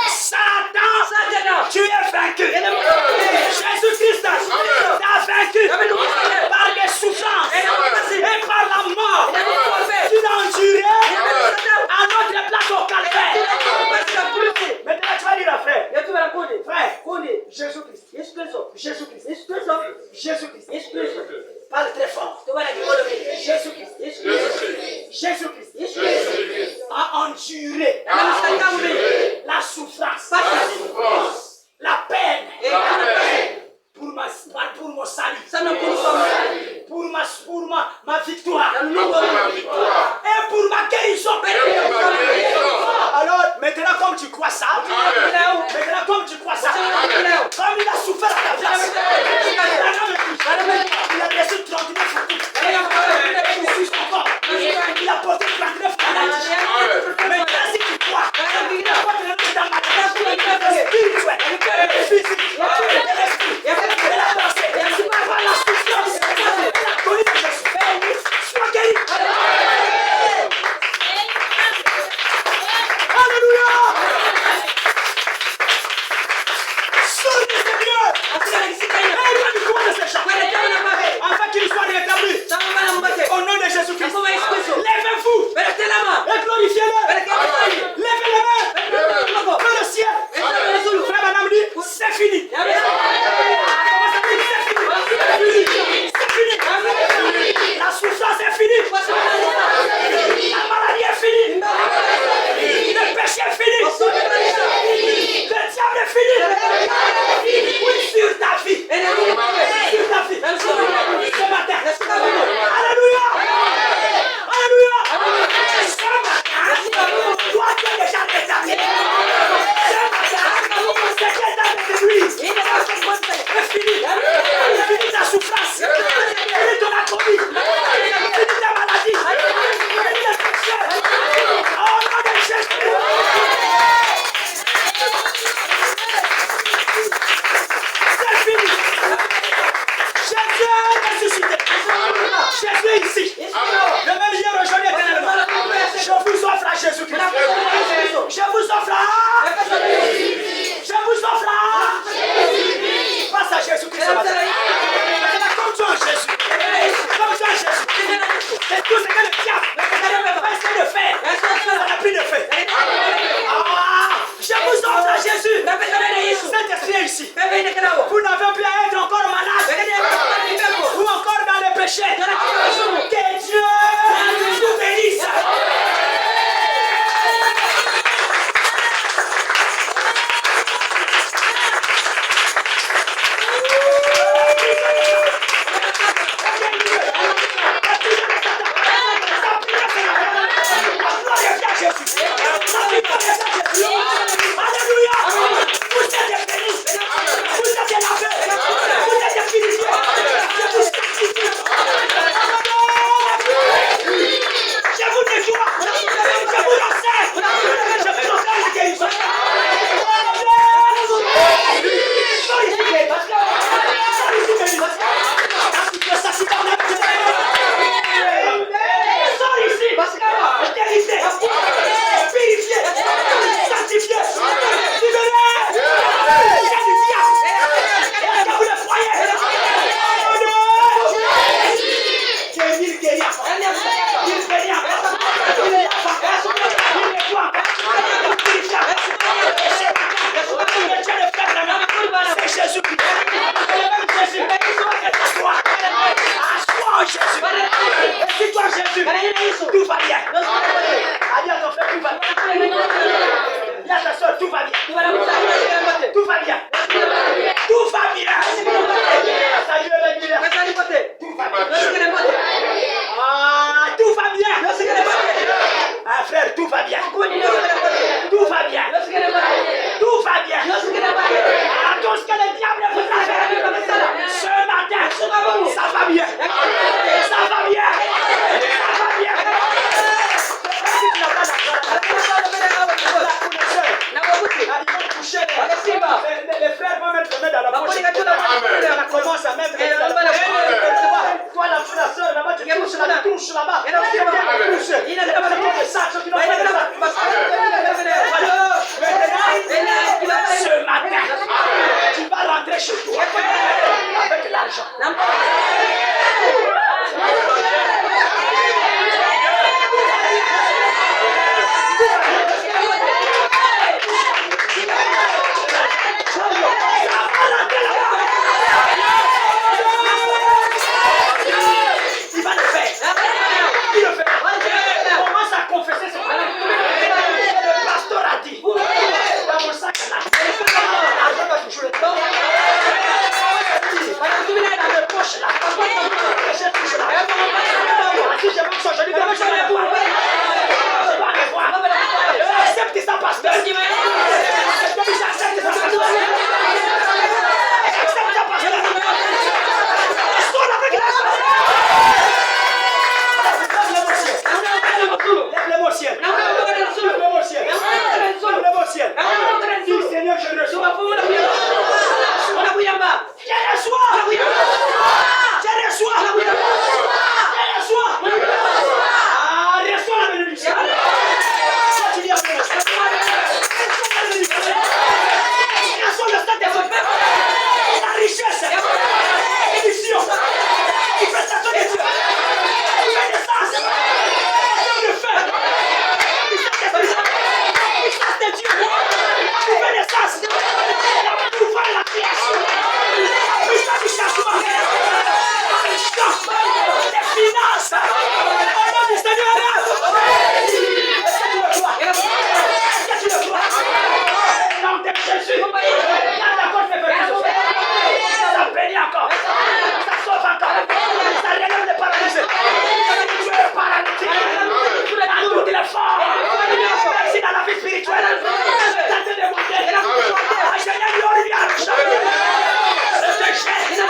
Satan, tu es vaincu. Jésus-Christ t'a vaincu par les souffrances et par la mort. Tu l'as enduré à notre place au calvaire. Maintenant tu vas dire à frère. Frère, Jésus-Christ. Jésus-Christ. Jésus-Christ. Parle très fort. Jésus-Christ. Jésus-Christ a enduré la souffrance, la peine pour mon salut, pour ma victoire et pour ma guérison. Alors maintenant comme tu crois ça, comme il a souffert à ta place, il a reçu 39 fruits. Il a porté 39 maladies. Maintenant si tu crois, il a porté dans ma vie spirituelle, physique, de l'esprit, de la pensée, par la souffrance, la colère de Jésus. Sois guéri. Alléluia. Sourire de Dieu. Et il va du coin de ses chats. Afin qu'il soit rétabli. C'est Jésus-Christ. C'est toi Jésus. Tout va bien. Allez à ton frère, tout va bien. Dis à ta soeur, tout va bien. Tout va bien. Tout va bien. Salut l'église. Tout va bien. Ah, tout va bien. Ah frère, tout va bien. Tout va bien. Tout va bien. Ah, tout ce que le diable vous a fait ce matin, ça va bien. Ça va bien. Ça va bien. Les frères vont mettre les mains dans la poche. On commence à mettre les mains dans la poche. Toi, la soeur, là-bas, tu touches là-bas. Ce matin, tu vas rentrer chez toi avec l'argent. Il va le faire. Il le fait. Commence à confesser son malade. Le pasteur a dit dans mon sac là, l'argent va toucher le temps. Dans les poches là, je touche là. Si je manque ça, je lui donne. Je dois aller voir. Accepte ça, pasteur. J'accepte ça, pasteur. Accepte ça, pasteur. Restons avec la lève-le au ciel. Lève-le au ciel. Lève-le au ciel. Dis Seigneur, je reçois. Je reçois. Je reçois. Je reçois. Ah, reçois la bénédiction. Continue à bénir. Reçois le Saint-Esprit. La richesse. La bénédiction. La prestation de Dieu. La naissance. Le feu. La Dieu. La naissance. La pouvoir de la pièce. La puissance du changement. Les finances. Au nom du Seigneur. Est-ce que tu le crois? Est-ce que tu le crois? Nom de Jésus. Garde encore ses frères. Ça bénit encore. Ça sauve encore. Ça relève les paralysés. Tu es paralytique. Dans toutes les formes. Merci dans la vie spirituelle. Dans tes démontés. Je viens glorifier le château. Je te jette.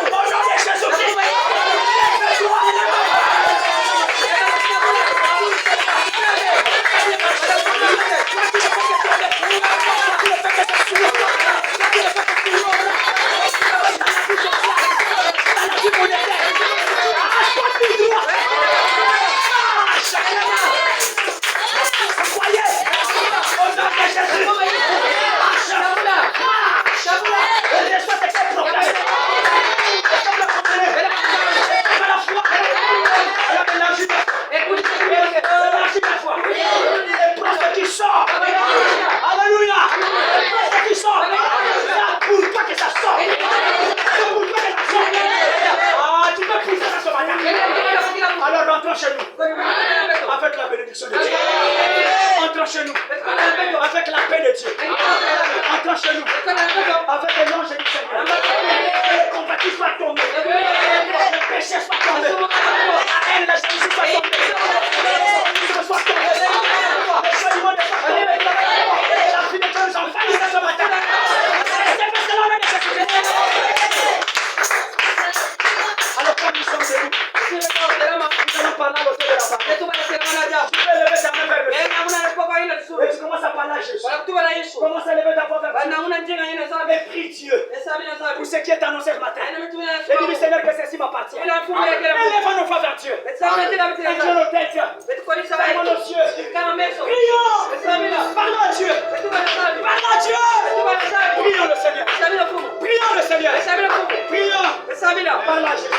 Au nom de Jésus-Christ. Lève-toi. Alléluia. Qui sort. Pour toi que ça sort. Pour toi que ça sort. Ah, tu peux pousser ça ce matin. Alors rentrons chez nous. Avec la bénédiction de Dieu. Entrons chez nous. Avec la paix de Dieu. Entrons chez nous. Avec l'ange du Seigneur. Les convoitises soient tombées. Les péchés soient tombés. La haine, la jalousie soit tombée. Les soit tombés. Les choix soit tombés. La fille de Dieu nous envahit ce matin. Alors comme nous sommes debout, nous allons parler à l'auteur de la parole. Tu peux lever ta main vers le ciel. Et tu commences à parler à Jésus. Commence à lever ta voix vers Dieu. Mais prie Dieu pour ce qui est annoncé ce matin. Et dis Seigneur que ceci m'appartient. Élève nos voix vers Dieu. Incline nos têtes. Fermons nos yeux. Prions. Parlons à Dieu. Parlons à Dieu. Prions le Seigneur. Prions le Seigneur. Prions. Parle à Jésus.